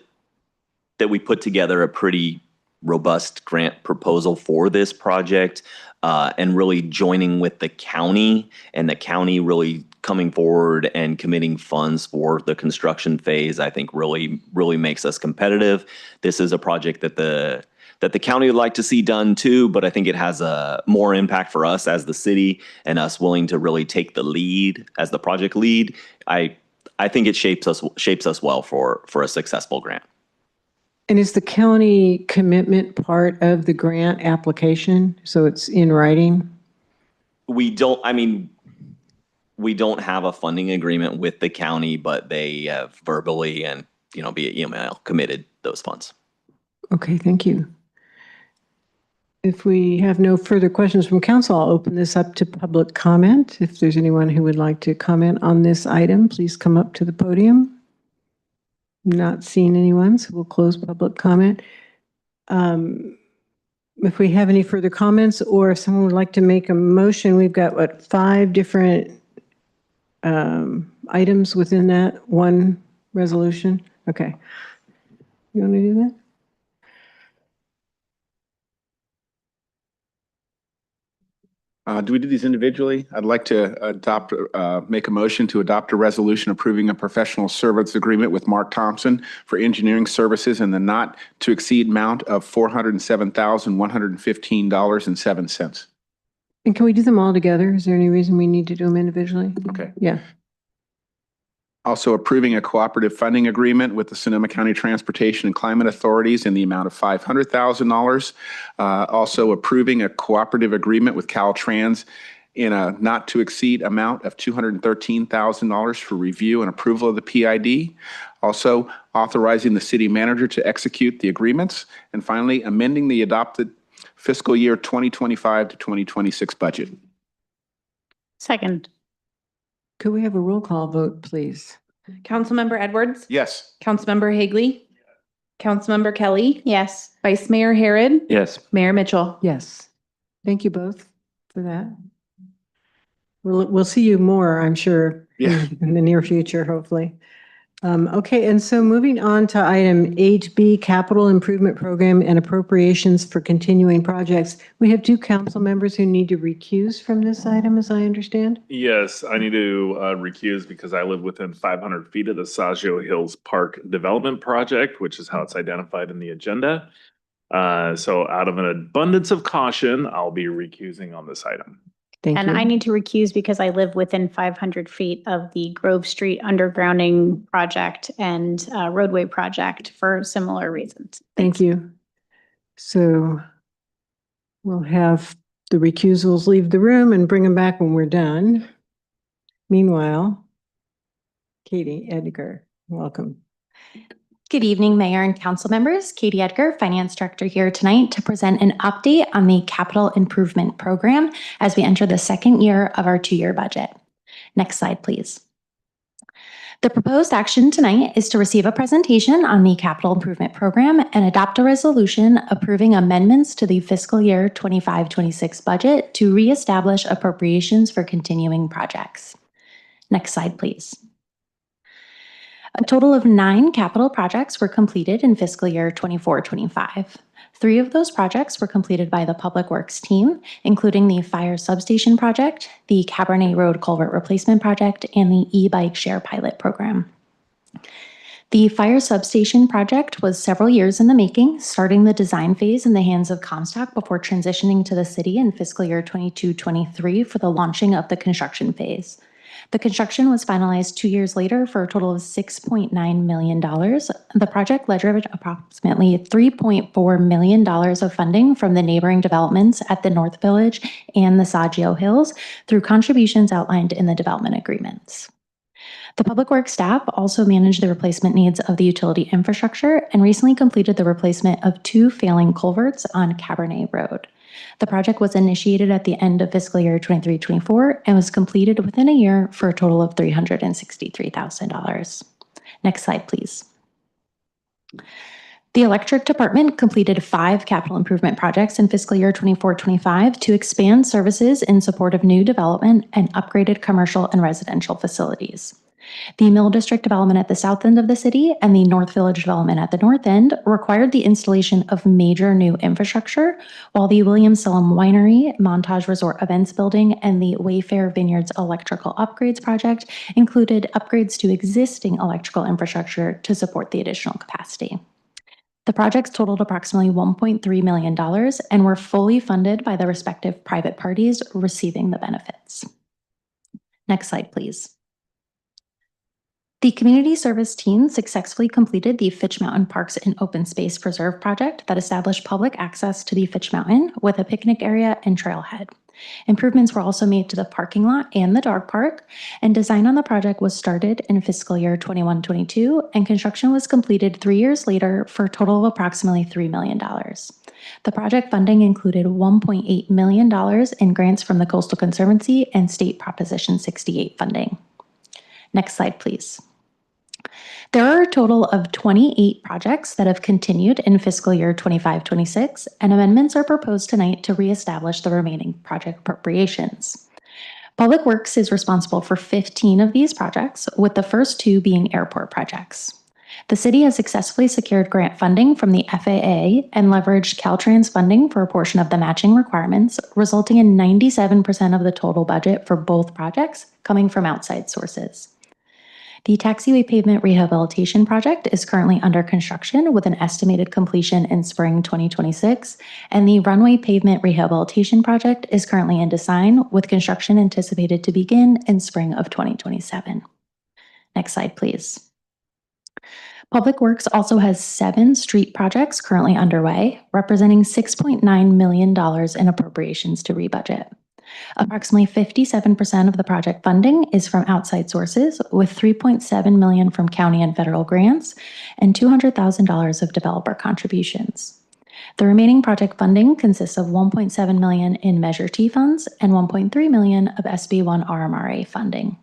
we put together a pretty robust grant proposal for this project, and really joining with the county, and the county really coming forward and committing funds for the construction phase, I think really makes us competitive. This is a project that the county would like to see done too, but I think it has a more impact for us as the city, and us willing to really take the lead as the project lead. I think it shapes us well for a successful grant. And is the county commitment part of the grant application? So it's in writing? We don't have a funding agreement with the county, but they have verbally and, via email committed those funds. Okay, thank you. If we have no further questions from council, I'll open this up to public comment. If there's anyone who would like to comment on this item, please come up to the podium. Not seeing anyone, so we'll close public comment. If we have any further comments, or if someone would like to make a motion, we've got, 5 different items within that one resolution? Okay. You want to do that? Do we do these individually? I'd like to make a motion to adopt a resolution approving a professional service agreement with Mark Thompson for engineering services in the not to exceed amount of $407,115.07. And can we do them all together? Is there any reason we need to do them individually? Okay. Yeah. Also approving a cooperative funding agreement with the Sonoma County Transportation and Climate Authorities in the amount of $500,000. Also approving a cooperative agreement with Caltrans in a not to exceed amount of $213,000 for review and approval of the PID. Also authorizing the city manager to execute the agreements. And finally, amending the adopted fiscal year 2025 to 2026 budget. Second. Could we have a roll call vote, please? Councilmember Edwards? Yes. Councilmember Higley? Councilmember Kelly? Yes. Vice Mayor Harrod? Yes. Mayor Mitchell? Yes. Thank you both for that. We'll see you more, I'm sure, Yeah. in the near future, hopefully. Okay, and so moving on to item 8B, Capital Improvement Program and Appropriations for Continuing Projects. We have 2 council members who need to recuse from this item, as I understand. Yes, I need to recuse because I live within 500 feet of the Saggio Hills Park Development Project, which is how it's identified in the agenda. So out of an abundance of caution, I'll be recusing on this item. Thank you. And I need to recuse because I live within 500 feet of the Grove Street undergrounding project and roadway project for similar reasons. Thank you. So we'll have the recusals leave the room and bring them back when we're done. Meanwhile, Katie Edgar, welcome. Good evening, Mayor and council members. Katie Edgar, Finance Director, here tonight to present an update on the Capital Improvement Program as we enter the second year of our 2-year budget. Next slide, please. The proposed action tonight is to receive a presentation on the Capital Improvement Program and adopt a resolution approving amendments to the fiscal year 25-26 budget to reestablish appropriations for continuing projects. Next slide, please. A total of 9 capital projects were completed in fiscal year 24-25. 3 of those projects were completed by the Public Works team, including the Fire Substation Project, the Cabernet Road Culvert Replacement Project, and the e-bike share pilot program. The Fire Substation Project was several years in the making, starting the design phase in the hands of Comstock before transitioning to the city in fiscal year 22-23 for the launching of the construction phase. The construction was finalized 2 years later for a total of $6.9 million. The project leveraged approximately $3.4 million of funding from the neighboring developments at the North Village and the Saggio Hills through contributions outlined in the development agreements. The Public Works staff also managed the replacement needs of the utility infrastructure and recently completed the replacement of 2 failing culverts on Cabernet Road. The project was initiated at the end of fiscal year 23-24 and was completed within a year for a total of $363,000. Next slide, please. The electric department completed 5 capital improvement projects in fiscal year 24-25 to expand services in support of new development and upgraded commercial and residential facilities. The Mill District development at the south end of the city and the North Village development at the north end required the installation of major new infrastructure, while the William Salem Winery, Montage Resort Events Building, and the Wayfair Vineyards Electrical Upgrades Project included upgrades to existing electrical infrastructure to support the additional capacity. The projects totaled approximately $1.3 million and were fully funded by the respective private parties receiving the benefits. Next slide, please. The community service team successfully completed the Fitch Mountain Parks and Open Space Preserve project that established public access to the Fitch Mountain with a picnic area and trailhead. Improvements were also made to the parking lot and the dog park, and design on the project was started in fiscal year 21-22, and construction was completed 3 years later for a total of approximately $3 million. The project funding included $1.8 million in grants from the Coastal Conservancy and State Proposition 68 funding. Next slide, please. There are a total of 28 projects that have continued in fiscal year 25-26, and amendments are proposed tonight to reestablish the remaining project appropriations. Public Works is responsible for 15 of these projects, with the first 2 being airport projects. The city has successfully secured grant funding from the FAA and leveraged Caltrans funding for a portion of the matching requirements, resulting in 97% of the total budget for both projects coming from outside sources. The taxiway pavement rehabilitation project is currently under construction with an estimated completion in spring 2026, and the runway pavement rehabilitation project is currently in design with construction anticipated to begin in spring of 2027. Next slide, please. Public Works also has 7 street projects currently underway, representing $6.9 million in appropriations to rebudget. Approximately 57% of the project funding is from outside sources, with $3.7 million from county and federal grants and $200,000 of developer contributions. The remaining project funding consists of $1.7 million in Measure T funds and $1.3 million of SB1 RMRA funding.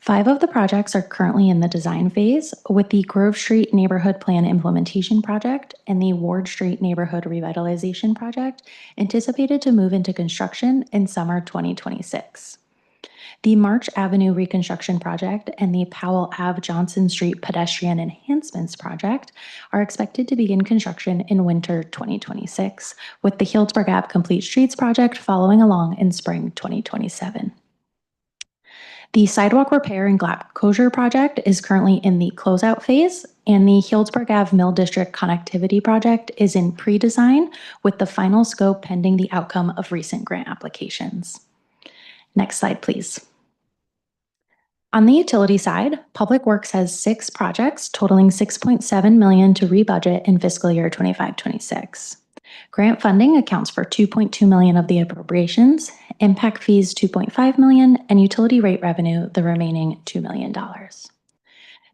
5 of the projects are currently in the design phase, with the Grove Street Neighborhood Plan Implementation Project and the Ward Street Neighborhood Revitalization Project anticipated to move into construction in summer 2026. The March Avenue Reconstruction Project and the Powell Ave Johnson Street Pedestrian Enhancements Project are expected to begin construction in winter 2026, with the Healdsburg Ave Complete Streets Project following along in spring 2027. The sidewalk repair and gap closure project is currently in the closeout phase, and the Healdsburg Ave Mill District Connectivity Project is in pre-design, with the final scope pending the outcome of recent grant applications. Next slide, please. On the utility side, Public Works has 6 projects totaling $6.7 million to rebudget in fiscal year 25-26. Grant funding accounts for $2.2 million of the appropriations, impact fees $2.5 million, and utility rate revenue the remaining $2 million.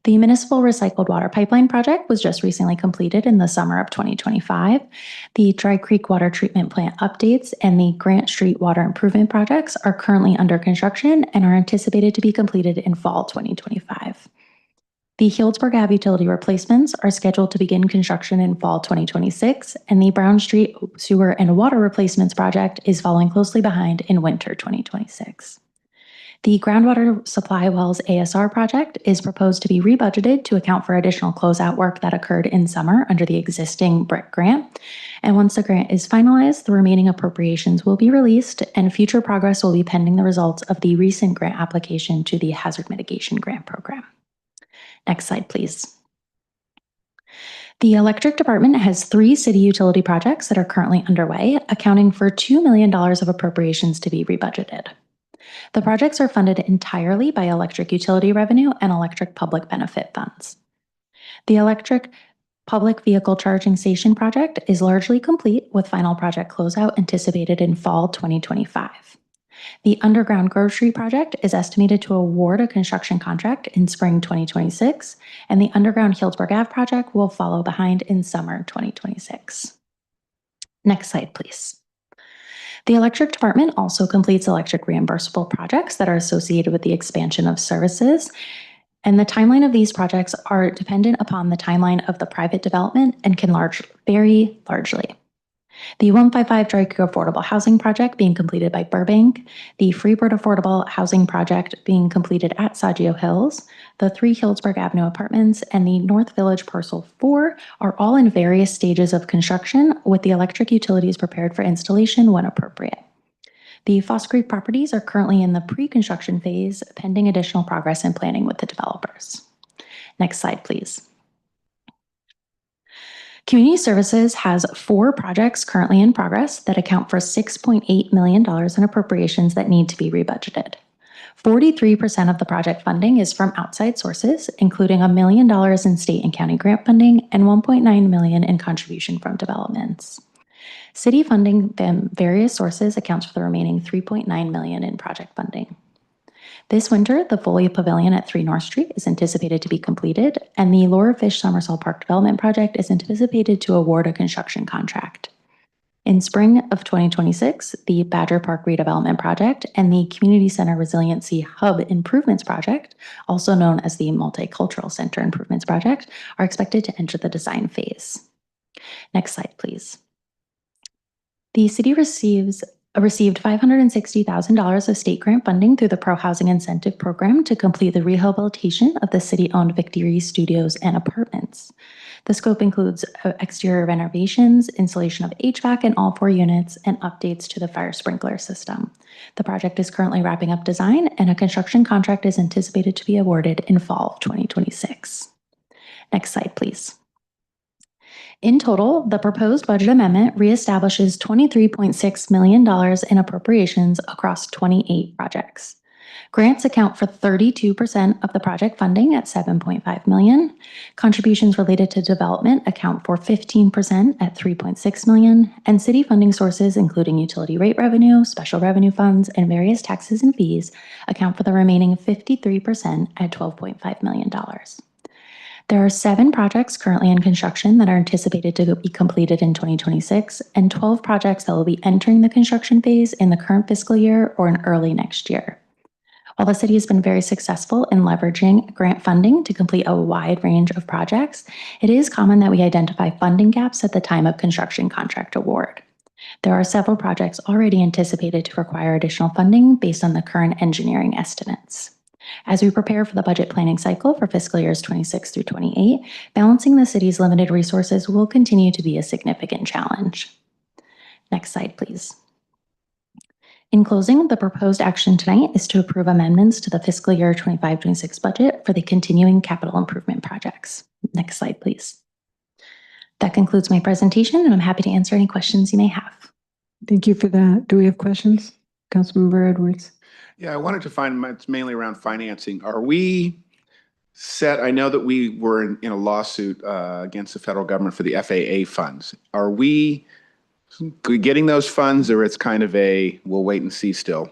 The Municipal Recycled Water Pipeline project was just recently completed in the summer of 2025. The Dry Creek Water Treatment Plant updates and the Grant Street Water Improvement projects are currently under construction and are anticipated to be completed in fall 2025. The Healdsburg Ave utility replacements are scheduled to begin construction in fall 2026, and the Brown Street Sewer and Water Replacements project is following closely behind in winter 2026. The Groundwater Supply Wells ASR project is proposed to be rebudgeted to account for additional closeout work that occurred in summer under the existing BRIC grant. And once the grant is finalized, the remaining appropriations will be released, and future progress will be pending the results of the recent grant application to the Hazard Mitigation Grant Program. Next slide, please. The electric department has 3 city utility projects that are currently underway, accounting for $2 million of appropriations to be rebudgeted. The projects are funded entirely by electric utility revenue and electric public benefit funds. The electric public vehicle charging station project is largely complete, with final project closeout anticipated in fall 2025. The underground Grove Street project is estimated to award a construction contract in spring 2026, and the underground Healdsburg Ave project will follow behind in summer 2026. Next slide, please. The electric department also completes electric reimbursable projects that are associated with the expansion of services, and the timeline of these projects are dependent upon the timeline of the private development and can vary largely. The 155 Dry Creek Affordable Housing Project being completed by Burbank, the Freeport Affordable Housing Project being completed at Saggio Hills, the 3 Healdsburg Avenue apartments, and the North Village Parcel 4 are all in various stages of construction, with the electric utilities prepared for installation when appropriate. The Foss Creek properties are currently in the pre-construction phase, pending additional progress and planning with the developers. Next slide, please. Community Services has 4 projects currently in progress that account for $6.8 million in appropriations that need to be rebudgeted. 43% of the project funding is from outside sources, including $1 million in state and county grant funding and $1.9 million in contribution from developments. City funding from various sources accounts for the remaining $3.9 million in project funding. This winter, the Folia Pavilion at 3 North Street is anticipated to be completed, and the Laura Fish Somersall Park Development Project is anticipated to award a construction contract. In spring of 2026, the Badger Park Redevelopment Project and the Community Center Resiliency Hub Improvements Project, also known as the Multicultural Center Improvements Project, are expected to enter the design phase. Next slide, please. The city received $560,000 of state grant funding through the Pro Housing Incentive Program to complete the rehabilitation of the city-owned Victory Studios and apartments. The scope includes exterior renovations, installation of HVAC in all 4 units, and updates to the fire sprinkler system. The project is currently wrapping up design, and a construction contract is anticipated to be awarded in fall of 2026. Next slide, please. In total, the proposed budget amendment reestablishes $23.6 million in appropriations across 28 projects. Grants account for 32% of the project funding at $7.5 million. Contributions related to development account for 15% at $3.6 million, and city funding sources, including utility rate revenue, special revenue funds, and various taxes and fees, account for the remaining 53% at $12.5 million. There are 7 projects currently in construction that are anticipated to be completed in 2026, and 12 projects that will be entering the construction phase in the current fiscal year or in early next year. While the city has been very successful in leveraging grant funding to complete a wide range of projects, it is common that we identify funding gaps at the time of construction contract award. There are several projects already anticipated to require additional funding based on the current engineering estimates. As we prepare for the budget planning cycle for fiscal years 26 through 28, balancing the city's limited resources will continue to be a significant challenge. Next slide, please. In closing, the proposed action tonight is to approve amendments to the fiscal year 25-26 budget for the continuing capital improvement projects. Next slide, please. That concludes my presentation, and I'm happy to answer any questions you may have. Thank you for that. Do we have questions? Councilmember Edwards. Yeah, I wanted to find, it's mainly around financing. Are we set? I know that we were in a lawsuit against the federal government for the FAA funds. Are we getting those funds, or it's kind of a, we'll wait and see still?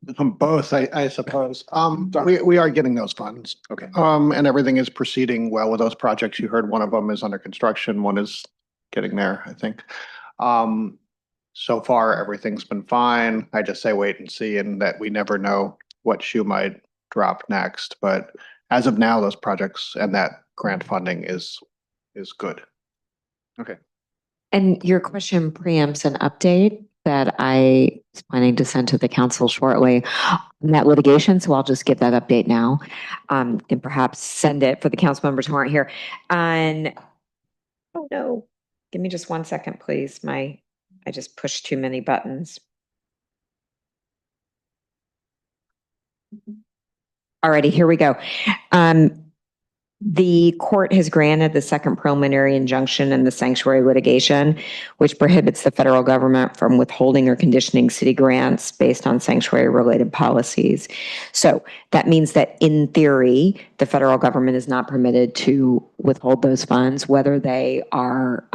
Both, I suppose. We are getting those funds. Okay. And everything is proceeding well with those projects. You heard one of them is under construction. One is getting there, I think. So far, everything's been fine. I just say wait and see, and that we never know what shoe might drop next. But as of now, those projects and that grant funding is good. Okay. And your question preempts an update that I was planning to send to the council shortly on that litigation. So I'll just give that update now, and perhaps send it for the council members who aren't here. And oh no, give me just 1 second, please. I just pushed too many buttons. Alrighty, here we go. The court has granted the second preliminary injunction in the sanctuary litigation, which prohibits the federal government from withholding or conditioning city grants based on sanctuary-related policies. So that means that in theory, the federal government is not permitted to withhold those funds, whether they are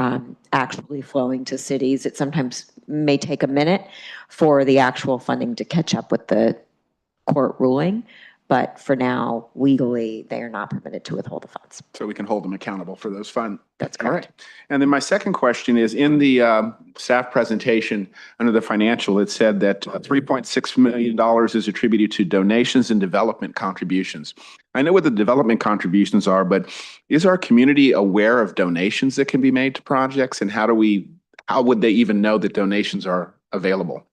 actually flowing to cities. It sometimes may take a minute for the actual funding to catch up with the court ruling. But for now, legally, they are not permitted to withhold the funds. So we can hold them accountable for those funds. That's correct. Okay. And then my second question is, in the staff presentation under the financial, it said that $3.6 million is attributed to donations and development contributions. I know what the development contributions are, but is our community aware of donations that can be made to projects, and how would they even know that donations are available?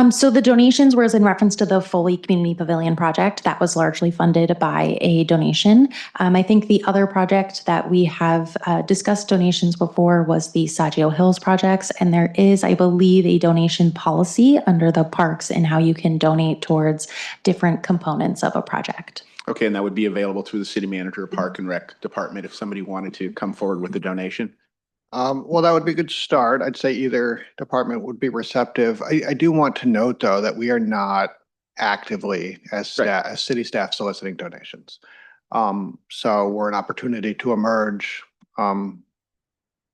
So the donations was in reference to the Foley Community Pavilion project that was largely funded by a donation. I think the other project that we have discussed donations before was the Saggio Hills projects, and there is, I believe, a donation policy under the parks and how you can donate towards different components of a project. Okay, and that would be available through the city manager or park and rec department if somebody wanted to come forward with a donation? Well, that would be a good start. I'd say either department would be receptive. I do want to note, though, that we are not actively as city staff soliciting donations. So we're an opportunity to emerge.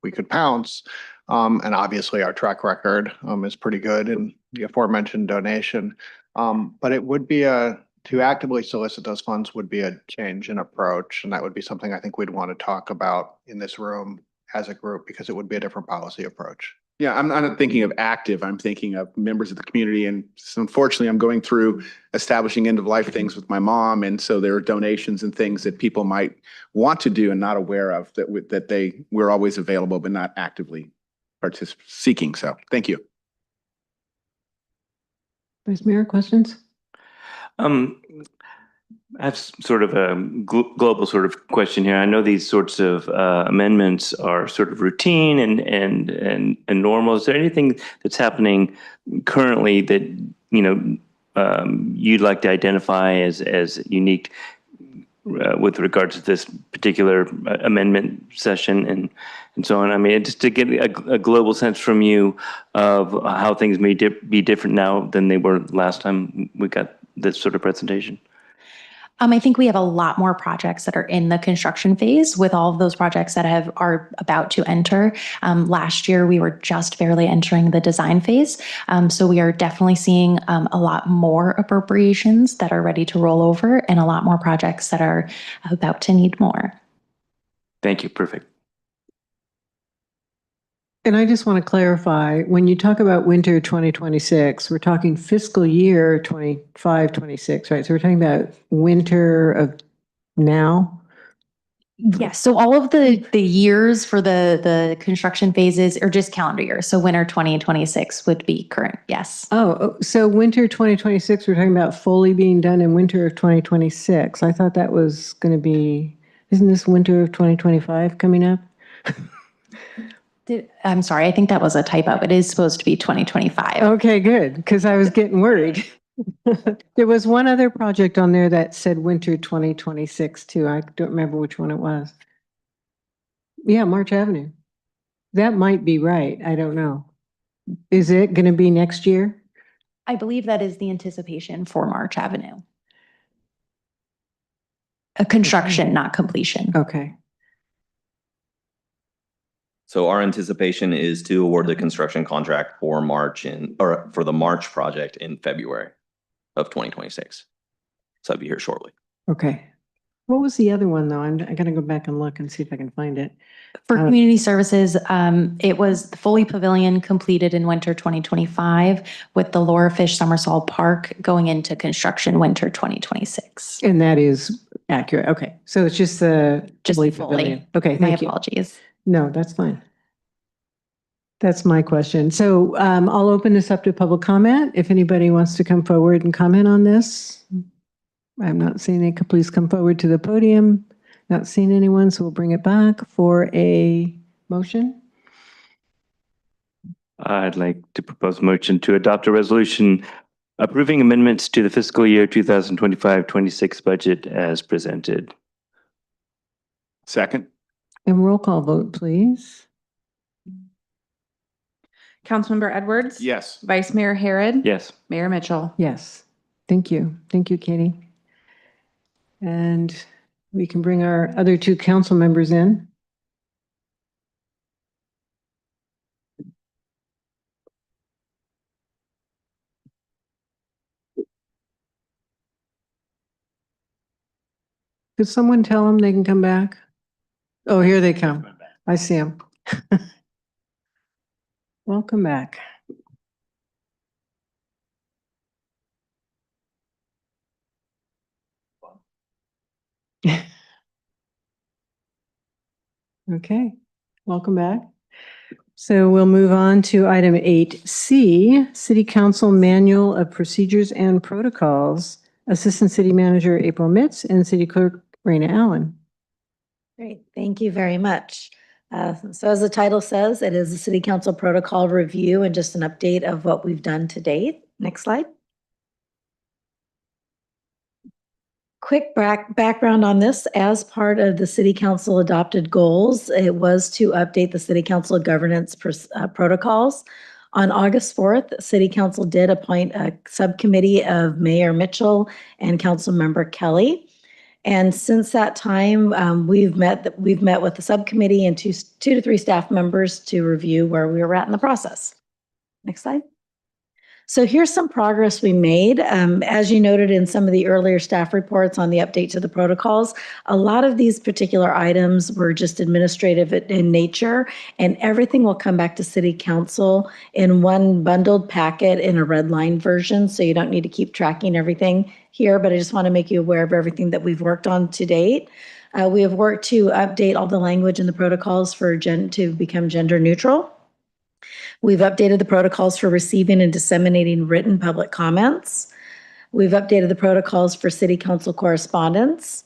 We could pounce. And obviously our track record is pretty good in the aforementioned donation. But it would be to actively solicit those funds would be a change in approach. And that would be something I think we'd want to talk about in this room as a group, because it would be a different policy approach. Yeah, I'm not thinking of active, I'm thinking of members of the community. And so unfortunately, I'm going through establishing end-of-life things with my mom. And so there are donations and things that people might want to do and not aware of that we're always available, but not actively seeking. So thank you. Vice Mayor, questions? I have sort of a global sort of question here. I know these sorts of amendments are sort of routine and normal. Is there anything that's happening currently that, you know, you'd like to identify as unique with regards to this particular amendment session and so on? I mean, just to get a global sense from you of how things may be different now than they were last time we got this sort of presentation. I think we have a lot more projects that are in the construction phase, with all of those projects that are about to enter. Last year, we were just barely entering the design phase. So we are definitely seeing a lot more appropriations that are ready to roll over, and a lot more projects that are about to need more. Thank you. Perfect. And I just want to clarify, when you talk about winter 2026, we're talking fiscal year 25, 26, right? So we're talking about winter of now? Yes. So all of the years for the construction phases are just calendar years. So winter 2026 would be current. Yes. Oh, so winter 2026, we're talking about fully being done in winter of 2026. I thought that was going to be, isn't this winter of 2025 coming up? I'm sorry, I think that was a typo. It is supposed to be 2025. Okay, good, because I was getting worried. There was one other project on there that said winter 2026 too. I don't remember which one it was. Yeah, March Avenue. That might be right. I don't know. Is it going to be next year? I believe that is the anticipation for March Avenue. A construction, not completion. Okay. So our anticipation is to award the construction contract for for the March project in February of 2026. So I'll be here shortly. Okay. What was the other one though? I got to go back and look and see if I can find it. For community services, it was the Foley Pavilion completed in winter 2025, with the Laura Fish Summersall Park going into construction winter 2026. And that is accurate. Okay. So it's just the Foley Pavilion. Okay. My Thank you. apologies. No, that's fine. That's my question. So I'll open this up to public comment. If anybody wants to come forward and comment on this. I'm not seeing any. Please come forward to the podium. Not seeing anyone, so we'll bring it back for a motion. I'd like to propose a motion to adopt a resolution approving amendments to the fiscal year 2025-26 budget as presented. Second. And roll call vote, please. Councilmember Edwards? Yes. Vice Mayor Harrod? Yes. Mayor Mitchell? Yes. Thank you. Thank you, Katie. And we can bring our other two council members in. Could someone tell them they can come back? Oh, here they come. I see them. Welcome back. Okay, welcome back. So we'll move on to item 8C, City Council Manual of Procedures and Protocols. Assistant City Manager April Mitz and City Clerk Raina Allen. Great, thank you very much. So as the title says, it is a City Council Protocol Review and just an update of what we've done to date. Next slide. Quick background on this. As part of the City Council adopted goals, it was to update the City Council governance protocols. On August 4th, City Council did appoint a subcommittee of Mayor Mitchell and Councilmember Kelly. And since that time, we've met with the subcommittee and two to three staff members to review where we were at in the process. Next slide. So here's some progress we made. As you noted in some of the earlier staff reports on the update to the protocols, a lot of these particular items were just administrative in nature, and everything will come back to City Council in one bundled packet in a red line version, so you don't need to keep tracking everything here, but I just want to make you aware of everything that we've worked on to date. We have worked to update all the language in the protocols to become gender neutral. We've updated the protocols for receiving and disseminating written public comments. We've updated the protocols for City Council correspondence,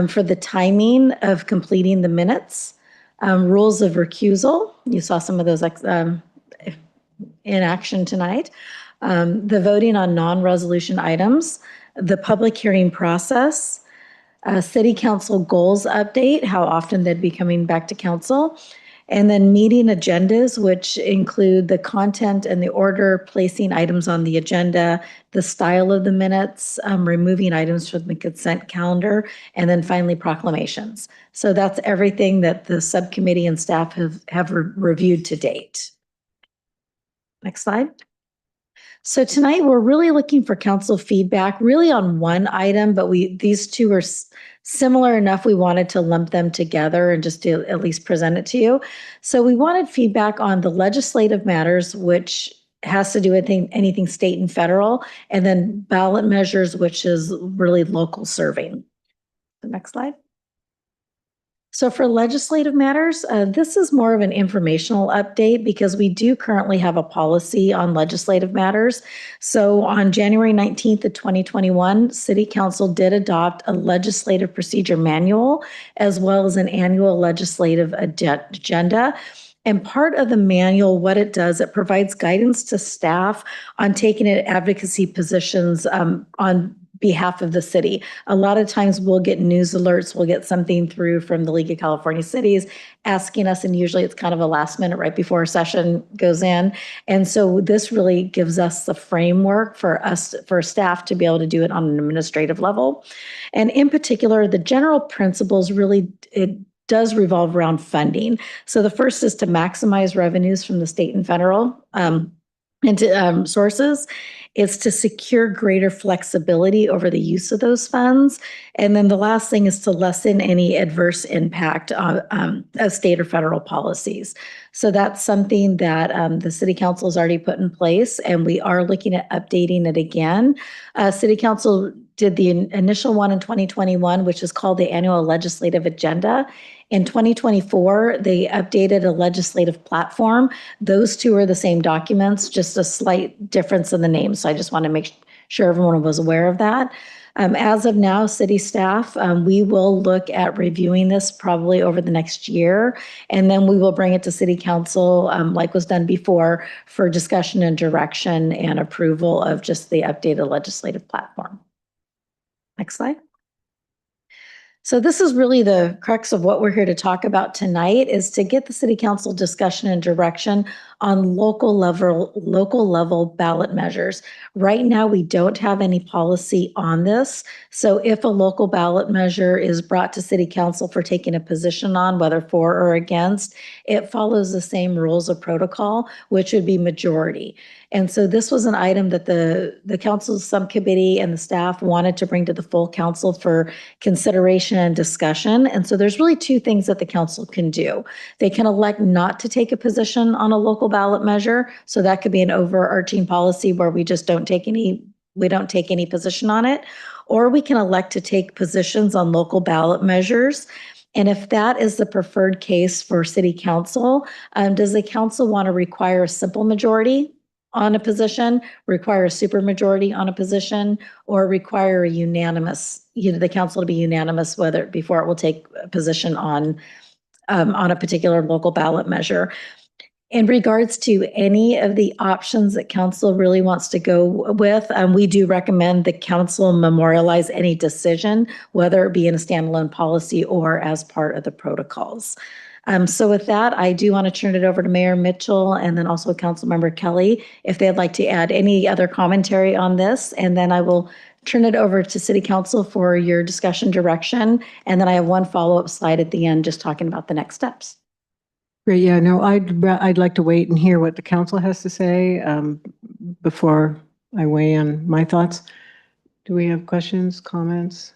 for the timing of completing the minutes, rules of recusal. You saw some of those in action tonight. The voting on non-resolution items, the public hearing process, City Council goals update, how often they'd be coming back to council, and then meeting agendas, which include the content and the order, placing items on the agenda, the style of the minutes, removing items from the consent calendar, and then finally proclamations. So that's everything that the subcommittee and staff have reviewed to date. Next slide. So tonight we're really looking for council feedback really on one item, but these two are similar enough we wanted to lump them together and just to at least present it to you. So we wanted feedback on the legislative matters, which has to do with anything state and federal, and then ballot measures, which is really local serving. The next slide. So for legislative matters, this is more of an informational update because we do currently have a policy on legislative matters. So on January 19th of 2021, City Council did adopt a legislative procedure manual as well as an annual legislative agenda. And part of the manual, what it does, it provides guidance to staff on taking advocacy positions on behalf of the city. A lot of times we'll get news alerts, we'll get something through from the League of California Cities asking us, and usually it's kind of a last minute right before a session goes in. And so this really gives us the framework for staff to be able to do it on an administrative level. And in particular, the general principles really, it does revolve around funding. So the first is to maximize revenues from the state and federal sources. It's to secure greater flexibility over the use of those funds. And then the last thing is to lessen any adverse impact of state or federal policies. So that's something that the City Council has already put in place, and we are looking at updating it again. City Council did the initial one in 2021, which is called the Annual Legislative Agenda. In 2024, they updated a legislative platform. Those two are the same documents, just a slight difference in the name. So I just want to make sure everyone was aware of that. As of now, city staff, we will look at reviewing this probably over the next year, and then we will bring it to City Council, like was done before, for discussion and direction and approval of just the updated legislative platform. Next slide. So this is really the crux of what we're here to talk about tonight, is to get the City Council discussion and direction on local level ballot measures. Right now, we don't have any policy on this. So if a local ballot measure is brought to City Council for taking a position on, whether for or against, it follows the same rules of protocol, which would be majority. And so this was an item that the council subcommittee and the staff wanted to bring to the full council for consideration and discussion. And so there's really two things that the council can do. They can elect not to take a position on a local ballot measure. So that could be an overarching policy where we just don't take any position on it. Or we can elect to take positions on local ballot measures. And if that is the preferred case for City Council, does the council want to require a simple majority on a position, require a supermajority on a position, or require a unanimous, the council to be unanimous before it will take a position on a particular local ballot measure? In regards to any of the options that council really wants to go with, we do recommend the council memorialize any decision, whether it be in a standalone policy or as part of the protocols. So with that, I do want to turn it over to Mayor Mitchell and then also Councilmember Kelly, if they'd like to add any other commentary on this, and then I will turn it over to City Council for your discussion direction. And then I have one follow-up slide at the end, just talking about the next steps. Great, yeah, no, I'd like to wait and hear what the council has to say before I weigh in my thoughts. Do we have questions, comments?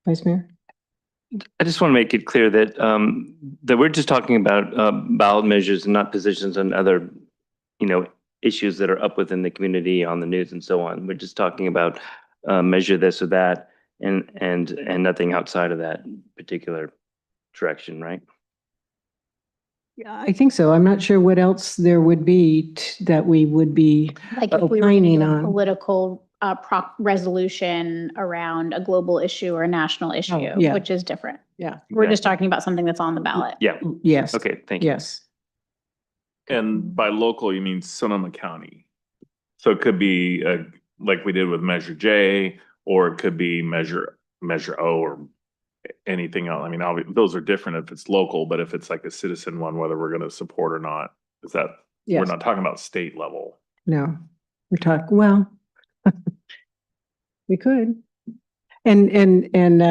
Vice Mayor? I just want to make it clear that that we're just talking about ballot measures and not positions on other, issues that are up within the community on the news and so on. We're just talking about measure this or that and nothing outside of that particular direction, right? Yeah, I think so. I'm not sure what else there would be that we would be Like if we were going to opining do a on. political resolution around a global issue or a national issue, yeah. which is different. Yeah. We're just talking about something that's on the ballot. Yeah. Yes. Okay, thank you. Yes. And by local, you mean Sonoma County. So it could be like we did with Measure J, or it could be Measure O or anything else. I mean, those are different if it's local, but if it's like a citizen one, whether we're going to support or not, is that, Yes. we're not talking about state level. No, we're talking, well, we could. And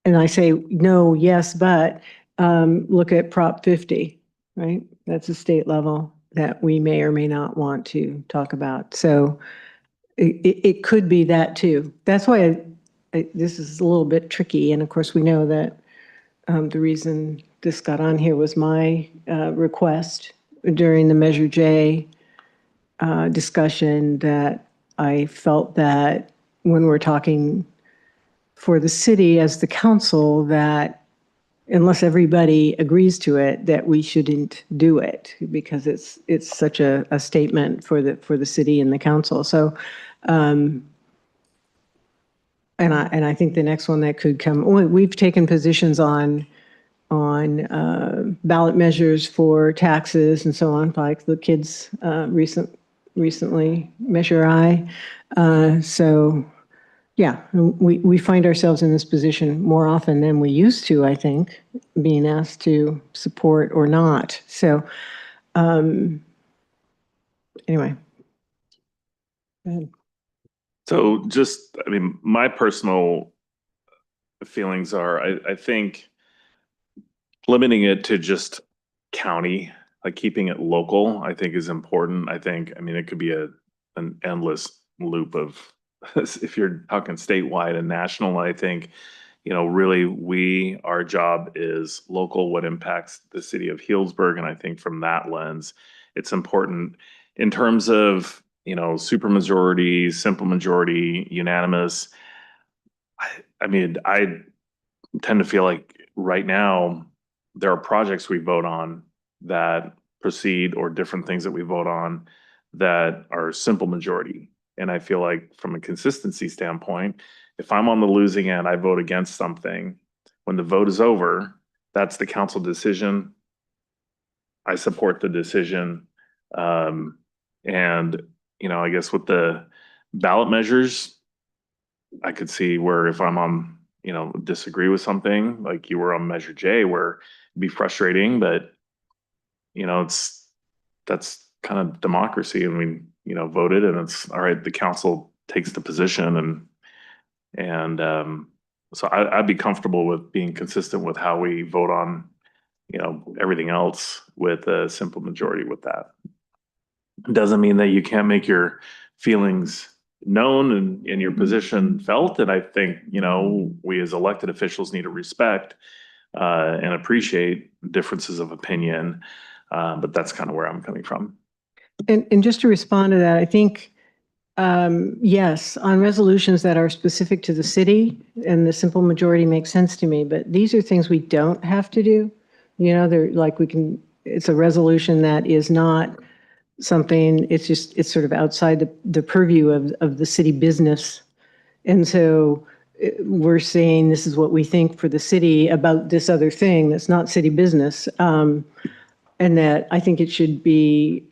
I say, no, yes, but look at Prop 50, right? That's a state level that we may or may not want to talk about. So it could be that too. That's why this is a little bit tricky. And of course, we know that the reason this got on here was my request during the Measure J discussion, that I felt that when we're talking for the city as the council, that unless everybody agrees to it, that we shouldn't do it, because it's such a statement for the city and the council. So, and I think the next one that could come, we've taken positions on ballot measures for taxes and so on, like the kids recently Measure I. So yeah, we find ourselves in this position more often than we used to, I think, being asked to support or not. So anyway. Go ahead. So just, I mean, my personal feelings are, I think limiting it to just county, like keeping it local, I think is important. I mean, it could be an endless loop of, if you're talking statewide and national, I think, really our job is local, what impacts the city of Healdsburg. And I think from that lens, it's important in terms of, supermajority, simple majority, unanimous. I mean, I tend to feel like right now there are projects we vote on that proceed, or different things that we vote on that are simple majority. And I feel like from a consistency standpoint, if I'm on the losing end, I vote against something. When the vote is over, that's the council decision. I support the decision. And, I guess with the ballot measures, I could see where if I'm on, disagree with something, like you were on Measure J, where it'd be frustrating, but, that's kind of democracy. And we, voted, and it's all right. The council takes the position, and so I'd be comfortable with being consistent with how we vote on, everything else with a simple majority with that. It doesn't mean that you can't make your feelings known and your position felt. And I think, we as elected officials need to respect and appreciate differences of opinion. But that's kind of where I'm coming from. And just to respond to that, I think, yes, on resolutions that are specific to the city, and the simple majority makes sense to me, but these are things we don't have to do. They're like, it's a resolution that is not something, it's sort of outside the purview of the city business. And so we're saying this is what we think for the city about this other thing that's not city business. And that I think it should be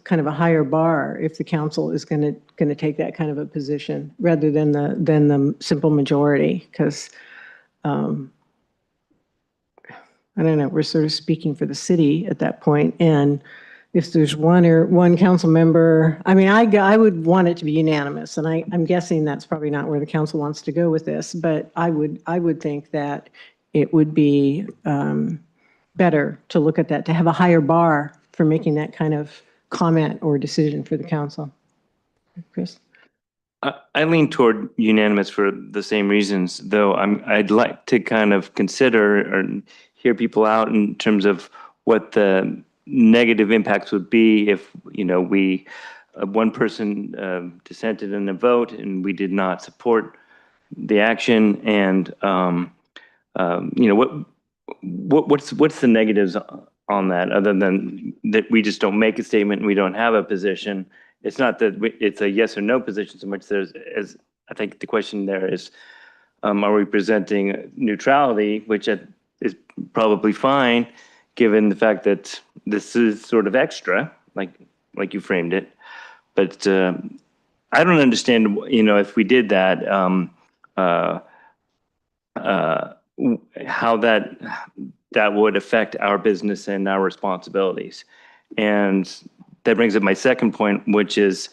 kind of a higher bar if the council is going to take that kind of a position, rather than the simple majority, because I don't know, we're sort of speaking for the city at that point, and if there's one council member, I mean, I would want it to be unanimous, and I'm guessing that's probably not where the council wants to go with this, but I would think that it would be better to look at that, to have a higher bar for making that kind of comment or decision for the council. Chris? I lean toward unanimous for the same reasons, though I'd like to kind of consider or hear people out in terms of what the negative impacts would be if, we, one person dissented in a vote and we did not support the action, and, what's the negatives on that, other than that we just don't make a statement and we don't have a position. It's not that it's a yes or no position so much. As I think the question there is, are we presenting neutrality, which is probably fine, given the fact that this is sort of extra, like you framed it. But I don't understand, if we did that, how that would affect our business and our responsibilities. And that brings up my second point, which is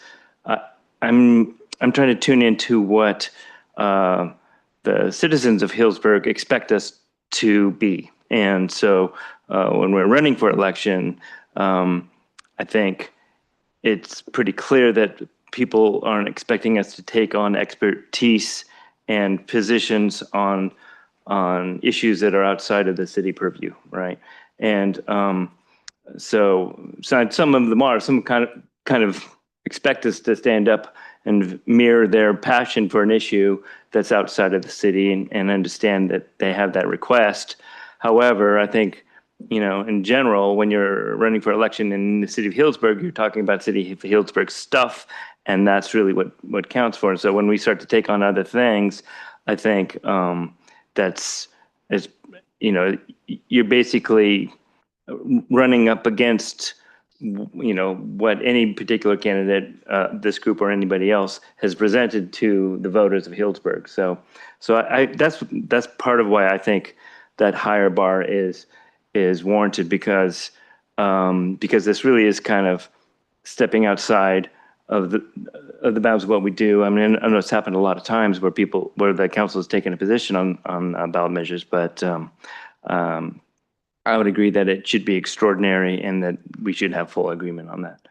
I'm trying to tune into what the citizens of Healdsburg expect us to be. And so when we're running for election, I think it's pretty clear that people aren't expecting us to take on expertise and positions on issues that are outside of the city purview, right? And so some of them are, some kind of expect us to stand up and mirror their passion for an issue that's outside of the city, and understand that they have that request. However, I think, in general, when you're running for election in the city of Healdsburg, you're talking about city of Healdsburg stuff, and that's really what counts for. And so when we start to take on other things, I think you're basically running up against, what any particular candidate, this group or anybody else, has presented to the voters of Healdsburg. So that's part of why I think that higher bar is warranted, because this really is kind of stepping outside of the bounds of what we do. I mean, I know it's happened a lot of times where the council has taken a position on ballot measures, but I would agree that it should be extraordinary and that we should have full agreement on that.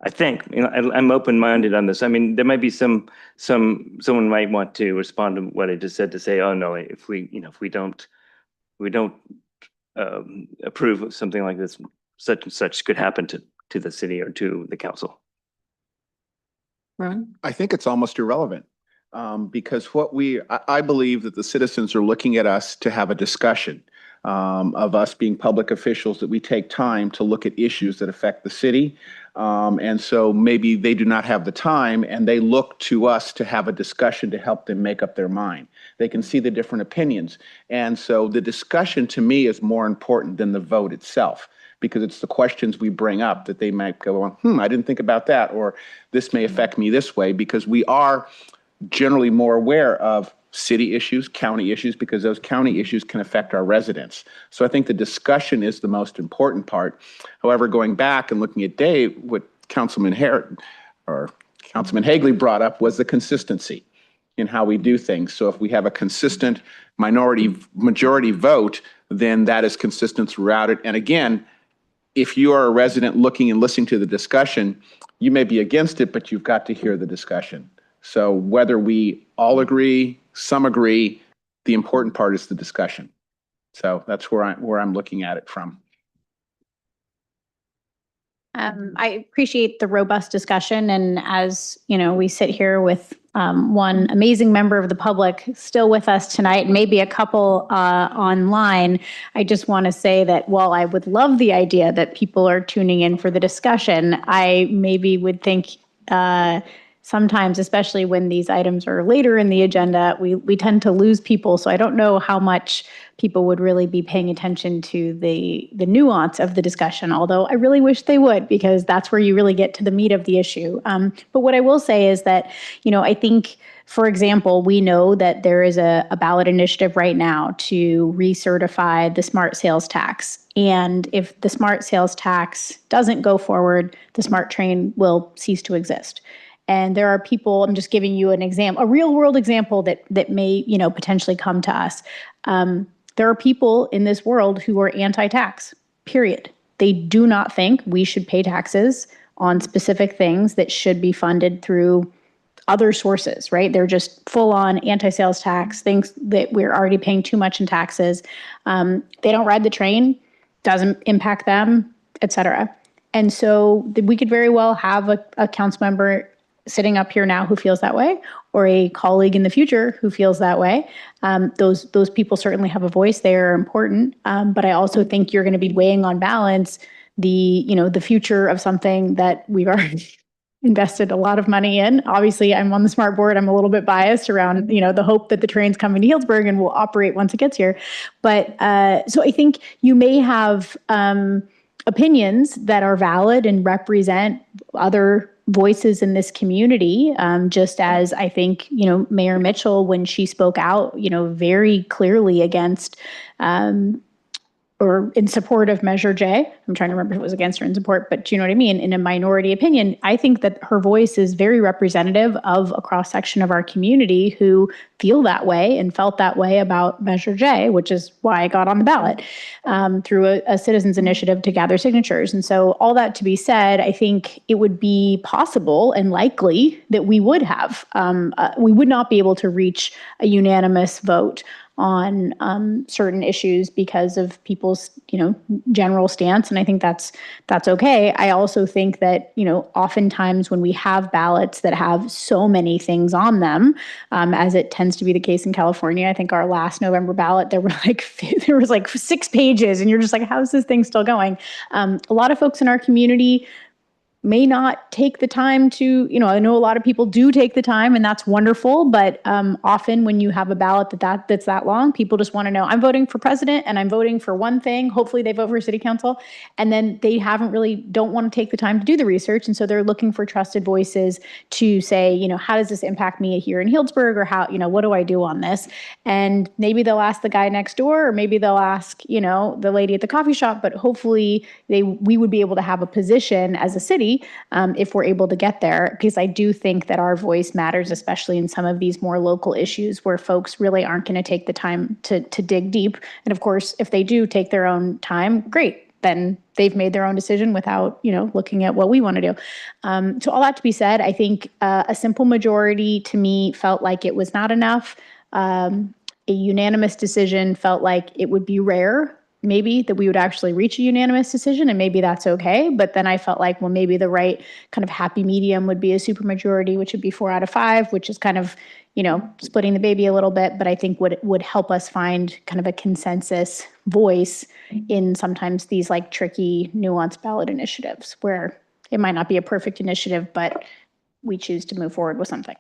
I think, I'm open-minded on this. I mean, there might be someone might want to respond to what I just said, to say, oh no, if we don't approve of something like this, such and such could happen to the city or to the council. Ron? I think it's almost irrelevant, because I believe that the citizens are looking at us to have a discussion of us being public officials, that we take time to look at issues that affect the city. And so maybe they do not have the time, and they look to us to have a discussion to help them make up their mind. They can see the different opinions. And so the discussion, to me, is more important than the vote itself, because it's the questions we bring up that they might go on, I didn't think about that, or this may affect me this way, because we are generally more aware of city issues, county issues, because those county issues can affect our residents. So I think the discussion is the most important part. However, going back and looking at Dave, what Councilman Hagley brought up was the consistency in how we do things. So if we have a consistent majority vote, then that is consistent throughout it. And again, if you are a resident looking and listening to the discussion, you may be against it, but you've got to hear the discussion. So whether we all agree, some agree, the important part is the discussion. So that's where I'm looking at it from. I appreciate the robust discussion, and as we sit here with one amazing member of the public still with us tonight, and maybe a couple online, I just want to say that while I would love the idea that people are tuning in for the discussion, I maybe would think sometimes, especially when these items are later in the agenda, we tend to lose people. So I don't know how much people would really be paying attention to the nuance of the discussion, although I really wish they would, because that's where you really get to the meat of the issue. But what I will say is that, I think for example, we know that there is a ballot initiative right now to recertify the smart sales tax. And if the smart sales tax doesn't go forward, the smart train will cease to exist. And there are people, I'm just giving you an example, a real world example that may, potentially come to us. There are people in this world who are anti-tax, period. They do not think we should pay taxes on specific things that should be funded through other sources, right? They're just full on anti-sales tax, things that we're already paying too much in taxes. They don't ride the train, doesn't impact them, et cetera. And so we could very well have a council member sitting up here now who feels that way, or a colleague in the future who feels that way. Those people certainly have a voice. They are important. But I also think you're going to be weighing on balance the future of something that we've already invested a lot of money in. Obviously, I'm on the SMART board. I'm a little bit biased around, the hope that the train's coming to Healdsburg and will operate once it gets here. But so I think you may have opinions that are valid and represent other voices in this community, just as I think, Mayor Mitchell, when she spoke out, very clearly against or in support of Measure J. I'm trying to remember if it was against or in support, but do you know what I mean? In a minority opinion, I think that her voice is very representative of a cross-section of our community who feel that way and felt that way about Measure J, which is why I got on the ballot through a citizens initiative to gather signatures. And so all that to be said, I think it would be possible and likely that we would have, we would not be able to reach a unanimous vote on certain issues because of people's, general stance. And I think that's okay. I also think that, oftentimes when we have ballots that have so many things on them, as it tends to be the case in California, I think our last November ballot, there was like 6 pages and you're just like, how's this thing still going? A lot of folks in our community may not take the time to, I know a lot of people do take the time and that's wonderful, but often when you have a ballot that's that long, people just want to know, I'm voting for president and I'm voting for one thing, hopefully they vote for city council, and then they don't want to take the time to do the research, and so they're looking for trusted voices to say, how does this impact me here in Healdsburg, or how, what do I do on this? And maybe they'll ask the guy next door, or maybe they'll ask, the lady at the coffee shop, but hopefully we would be able to have a position as a city if we're able to get there, because I do think that our voice matters, especially in some of these more local issues where folks really aren't going to take the time to dig deep. And of course, if they do take their own time, great, then they've made their own decision without, looking at what we want to do. So all that to be said, I think a simple majority to me felt like it was not enough. A unanimous decision felt like it would be rare, maybe, that we would actually reach a unanimous decision, and maybe that's okay. But then I felt like, well, maybe the right kind of happy medium would be a supermajority, which would be 4 out of 5, which is kind of, splitting the baby a little bit, but I think would help us find kind of a consensus voice in sometimes these like tricky, nuanced ballot initiatives where it might not be a perfect initiative, but we choose to move forward with something.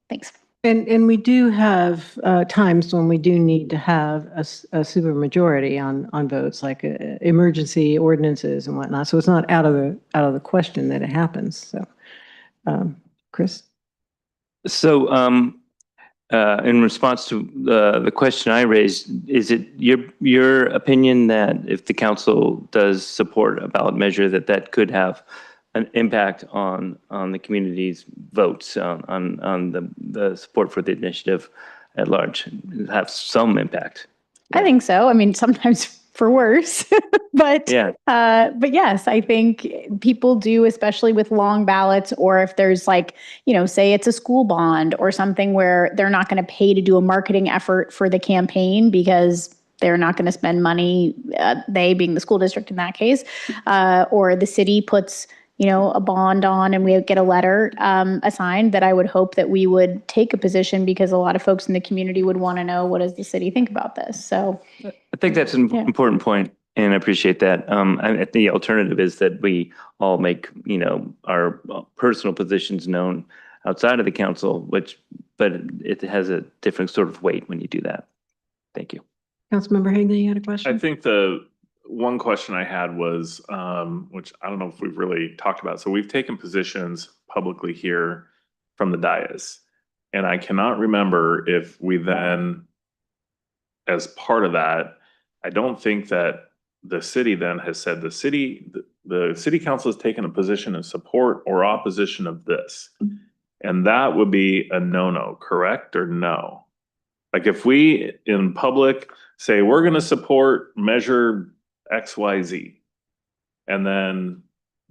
Thanks. And we do have times when we do need to have a supermajority on votes, like emergency ordinances and whatnot. So it's not out of the question that it happens. So, Chris. So, in response to the question I raised, is it your opinion that if the council does support a ballot measure, that could have an impact on the community's votes, on the support for the initiative at large, have some impact? I think so. I mean, sometimes for worse, but yes, I think people do, especially with long ballots, or if there's like, say it's a school bond or something where they're not going to pay to do a marketing effort for the campaign because they're not going to spend money, they being the school district in that case, or the city puts a bond on and we get a letter assigned, that I would hope that we would take a position, because a lot of folks in the community would want to know, what does the city think about this? So I think that's an important point, and I appreciate that. The alternative is that we all make, our personal positions known outside of the council, but it has a different sort of weight when you do that. Thank you. Councilmember Hagley, you had a question? I think the one question I had was, which I don't know if we've really talked about. So we've taken positions publicly here from the dais. And I cannot remember if we then, as part of that, I don't think that the city then has said the city council has taken a position in support or opposition of this. And that would be a no-no, correct or no? Like if we in public say, we're going to support measure XYZ, and then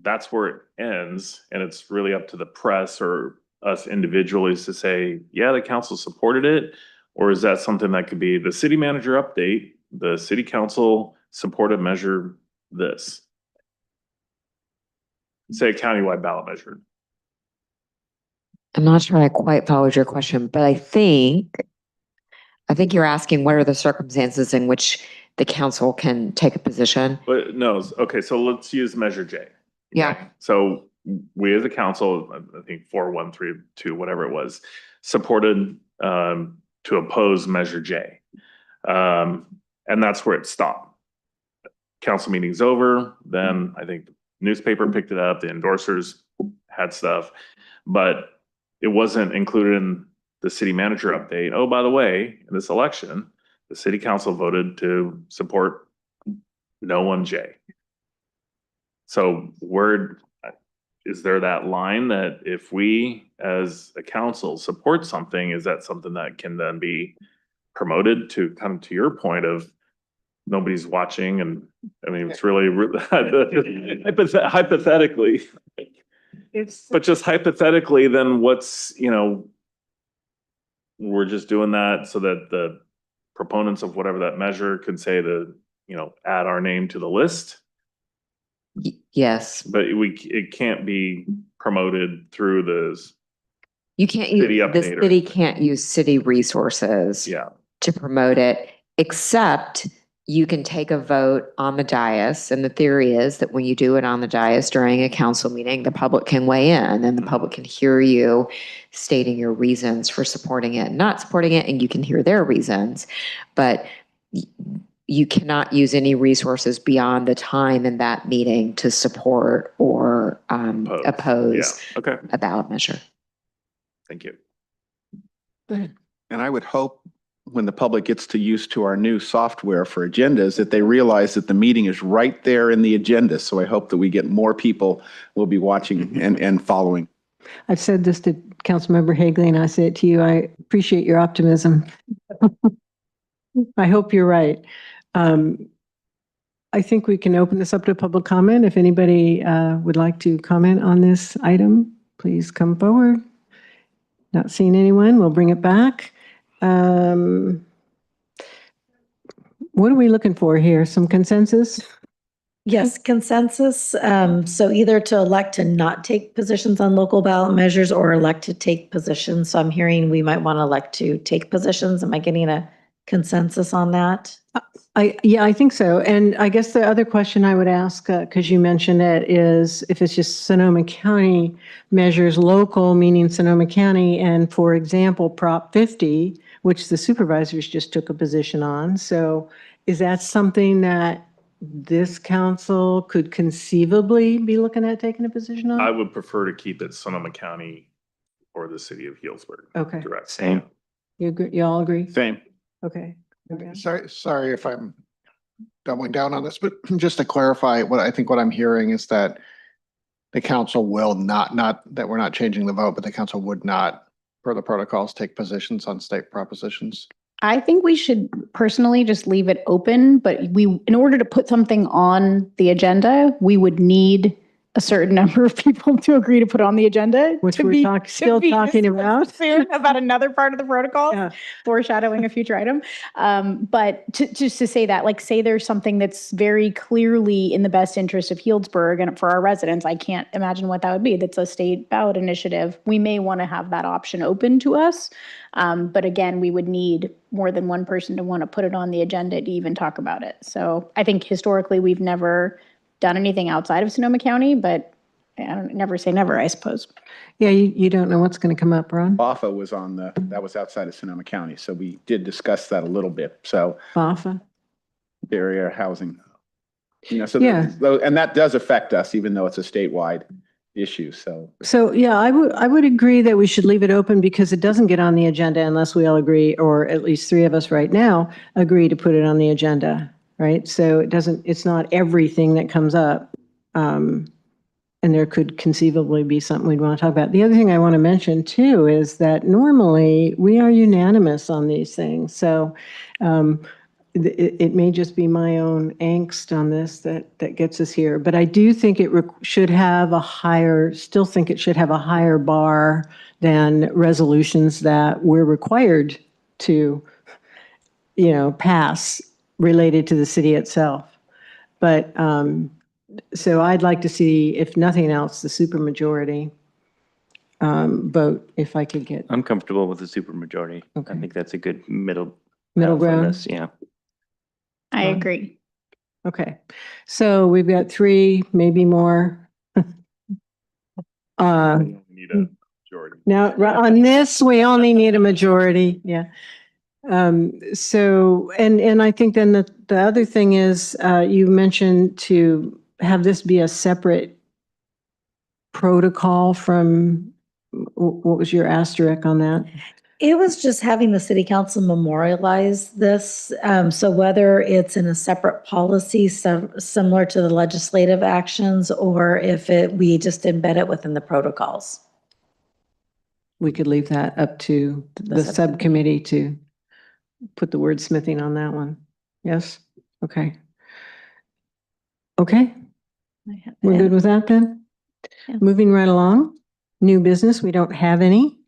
that's where it ends, and it's really up to the press or us individually to say, yeah, the council supported it, or is that something that could be the city manager update, the city council supported measure this? Say a countywide ballot measure. I'm not sure I quite followed your question, but I think you're asking what are the circumstances in which the council can take a position? But no, okay, so let's use measure J. Yeah. So we as a council, I think 4132, whatever it was, supported to oppose measure J. And that's where it stopped. Council meeting's over, then I think the newspaper picked it up, the endorsers had stuff, but it wasn't included in the city manager update. Oh, by the way, in this election, the city council voted to support no one J. So is there that line that if we as a council support something, is that something that can then be promoted to come to your point of nobody's watching? And I mean, it's really hypothetically, but just hypothetically, then what's, we're just doing that so that the proponents of whatever that measure could say to, add our name to the list. Yes. But it can't be promoted through the You can't city use, the update or city anything. can't use city resources to promote it, except you can take a vote on the dais. And the theory is that when you do it on the dais during a council meeting, the public can weigh in and the public can hear you stating your reasons for supporting it and not supporting it, and you can hear their reasons. But you cannot use any resources beyond the time in that meeting to support or oppose a ballot measure. Thank you. And I would hope when the public gets to used to our new software for agendas, that they realize that the meeting is right there in the agenda. So I hope that we get more people will be watching and following. I've said this to Councilmember Hagley, and I say it to you. I appreciate your optimism. I hope you're right. I think we can open this up to public comment. If anybody would like to comment on this item, please come forward. Not seeing anyone, we'll bring it back. What are we looking for here? Some consensus? Yes, consensus. So either to elect to not take positions on local ballot measures or elect to take positions. So I'm hearing we might want to elect to take positions. Am I getting a consensus on that? Yeah, I think so. And I guess the other question I would ask, because you mentioned it, is if it's just Sonoma County measures local, meaning Sonoma County, and for example, Prop 50, which the supervisors just took a position on. So is that something that this council could conceivably be looking at taking a position on? I would prefer to keep it Sonoma County or the city of Healdsburg. Okay. Direct. Same. You agree? You all agree? Same. Okay. Sorry if I'm doubling down on this, but just to clarify, what I'm hearing is that the council will not that we're not changing the vote, but the council would not, per the protocols, take positions on state propositions. I think we should personally just leave it open, but in order to put something on the agenda, we would need a certain number of people to agree to put on the agenda. Which we're still talking about. Soon about another part of the protocol, foreshadowing a future item. But just to say that, like, say there's something that's very clearly in the best interest of Healdsburg and for our residents, I can't imagine what that would be. That's a state ballot initiative. We may want to have that option open to us. But again, we would need more than one person to want to put it on the agenda to even talk about it. So I think historically we've never done anything outside of Sonoma County, but never say never, I suppose. Yeah, you don't know what's going to come up, Ron. BAFA was that was outside of Sonoma County. So we did discuss that a little bit. So BAFA. Barrier housing. And that does affect us, even though it's a statewide issue. So So, yeah, I would agree that we should leave it open because it doesn't get on the agenda unless we all agree, or at least three of us right now agree to put it on the agenda, right? So it's not everything that comes up. And there could conceivably be something we'd want to talk about. The other thing I want to mention too is that normally we are unanimous on these things. So it may just be my own angst on this that gets us here. But I do think it should have still think it should have a higher bar than resolutions that we're required to, pass related to the city itself. But so I'd like to see, if nothing else, the supermajority vote, if I could get I'm comfortable with the supermajority. Okay. I think that's a good middle. middle path on ground. this, yeah. I agree. Okay, so we've got three, maybe more. We need a majority. Now, on this, we only need a majority, yeah. So, and I think then the other thing is, you mentioned to have this be a separate protocol from, what was your asterisk on that? It was just having the city council memorialize this. So whether it's in a separate policy, similar to the legislative actions, or if we just embed it within the protocols. We could leave that up to the subcommittee to put the wordsmithing on that one. Yes? Okay. Okay, we're good with that then? Yeah. Moving right along. New business, we don't have any.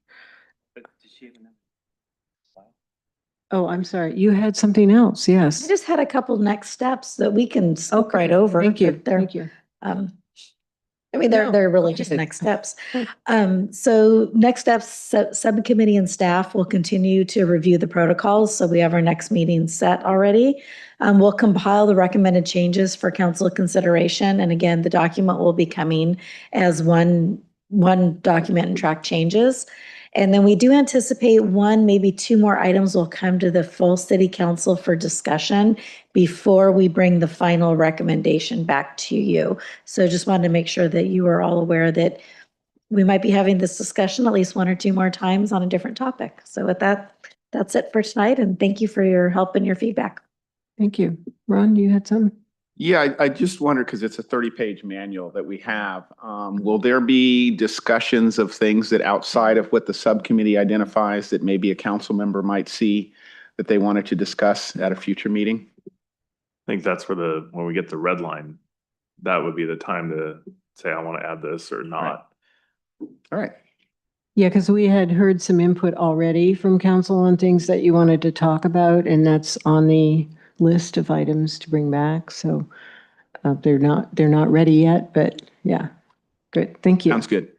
Oh, I'm sorry. You had something else. I Yes. just had a couple next steps that we can skip right over. Thank you. but they're- Thank you. I mean, they're really just next steps. So next steps, subcommittee and staff will continue to review the protocols. So we have our next meeting set already. We'll compile the recommended changes for council consideration. And again, the document will be coming as one document and track changes. And then we do anticipate one, maybe two more items will come to the full city council for discussion before we bring the final recommendation back to you. So just wanted to make sure that you are all aware that we might be having this discussion at least one or two more times on a different topic. So with that, that's it for tonight. And thank you for your help and your feedback. Thank you. Ron, you had some? yeah, I just wondered, because it's a 30-page manual that we have, will there be discussions of things that outside of what the subcommittee identifies that maybe a council member might see that they wanted to discuss at a future meeting? I think that's where when we get the red line, that would be the time to say, I want to add this or not. All right. Yeah, because we had heard some input already from council on things that you wanted to talk about, and that's on the list of items to bring back. So they're not ready yet, but yeah, good. Thank you. Sounds good.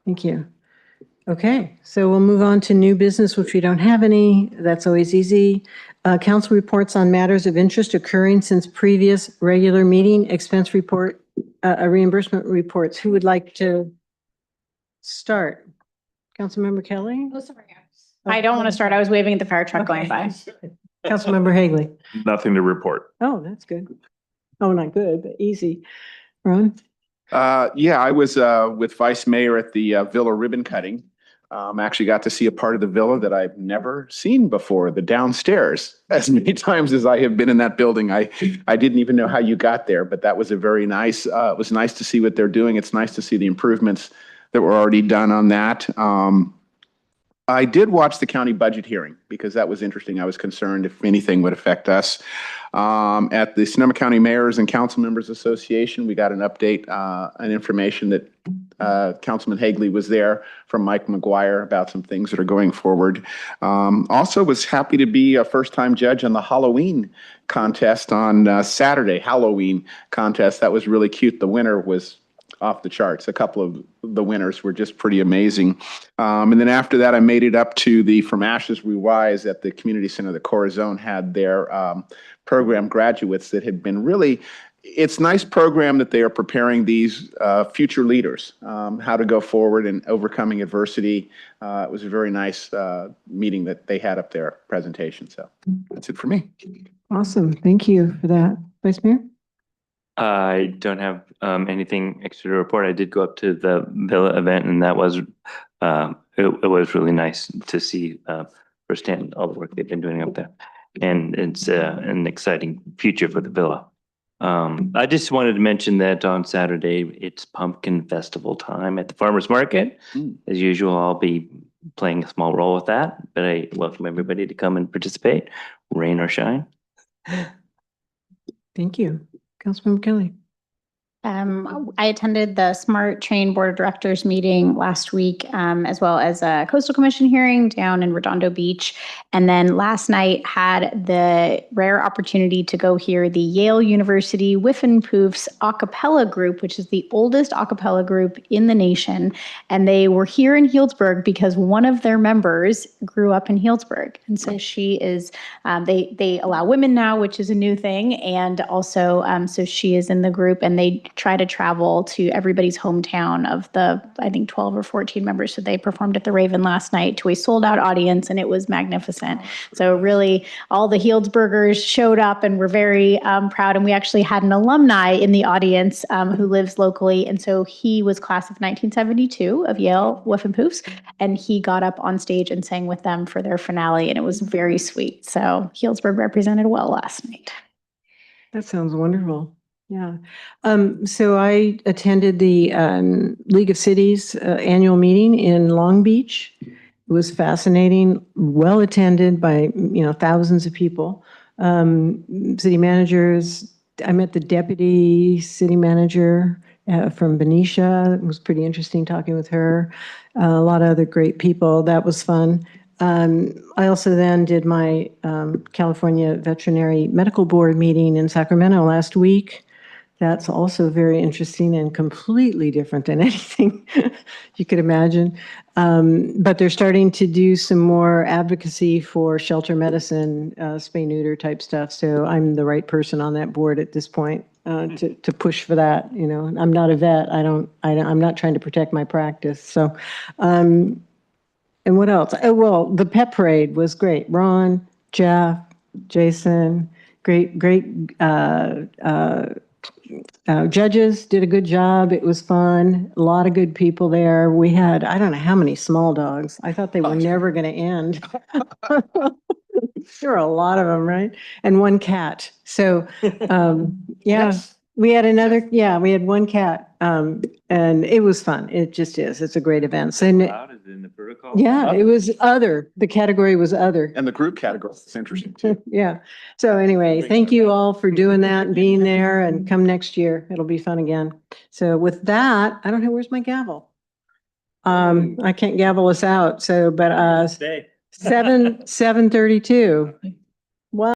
Thank you. Okay, so we'll move on to new business, which we don't have any. That's always easy. Council reports on matters of interest occurring since previous regular meeting, expense report, reimbursement reports. Who would like to start? Councilmember Kelly? Oh, sorry. I don't want to start. I was waving at the fire truck going by. Councilmember Hagley? Nothing to report. Oh, that's good. Oh, not good, but easy. Ron? Yeah, I was with Vice Mayor at the Villa ribbon cutting. Actually got to see a part of the villa that I've never seen before, the downstairs. As many times as I have been in that building, I didn't even know how you got there, but that was a very nice, it was nice to see what they're doing. It's nice to see the improvements that were already done on that. I did watch the county budget hearing because that was interesting. I was concerned if anything would affect us. At the Sonoma County Mayors and Council Members Association, we got an update and information that Councilman Hagley was there from Mike McGuire about some things that are going forward. Also was happy to be a first-time judge on the Halloween contest on Saturday, Halloween contest. That was really cute. The winner was off the charts. A couple of the winners were just pretty amazing. And then after that, I made it up to the From Ashes We Rise at the Community Center. The Corazon had their program graduates that had been really, it's a nice program that they are preparing these future leaders, how to go forward and overcoming adversity. It was a very nice meeting that they had up there, presentation. So that's it for me. Awesome. Thank you for that. Vice Mayor? I don't have anything extra to report. I did go up to the Villa event, and that was it was really nice to see firsthand all the work they've been doing up there, and it's an exciting future for the Villa. I just wanted to mention that on Saturday it's Pumpkin Festival time at the Farmers Market. As usual, I'll be playing a small role with that, but I welcome everybody to come and participate, rain or shine. Thank you. Councilmember Kelly. I attended the Smart Train Board of Directors meeting last week, as well as a Coastal Commission hearing down in Redondo Beach. And then last night had the rare opportunity to go hear the Yale University Whiffenpoofs a cappella group, which is the oldest a cappella group in the nation. And they were here in Healdsburg because one of their members grew up in Healdsburg. And so she is, they allow women now, which is a new thing. And also, so she is in the group, and they try to travel to everybody's hometown of the, I think 12 or 14 members. So they performed at the Raven last night to a sold out audience, and it was magnificent. So really all the Healdsburgers showed up and were very proud. And we actually had an alumni in the audience who lives locally. And so he was class of 1972 of Yale Whiffenpoofs, and he got up on stage and sang with them for their finale. And it was very sweet. So Healdsburg represented well last night. That sounds wonderful. Yeah. So I attended the League of Cities annual meeting in Long Beach. It was fascinating, well attended by, thousands of people. City managers, I met the deputy city manager from Benicia. It was pretty interesting talking with her. A lot of other great people. That was fun. I also then did my California Veterinary Medical Board meeting in Sacramento last week. That's also very interesting and completely different than anything you could imagine. But they're starting to do some more advocacy for shelter medicine, spay-neuter type stuff. So I'm the right person on that board at this point to push for that. I'm not a vet. I'm not trying to protect my practice. So, and what else? Oh, well, the pet parade was great. Ron, Jeff, Jason, great judges did a good job. It was fun. A lot of good people there. We had, I don't know how many small dogs. I thought they were never going to end. There were a lot of them, right? And one cat. So, we had another, we had one cat. And it was fun. It just is. It's a great event. So, it was other. The category was other. And the group category is interesting too. Yeah. So anyway, thank you all for doing that and being there, and come next year. It'll be fun again. So with that, I don't know, where's my gavel? I can't gavel us out. So, but 7:32.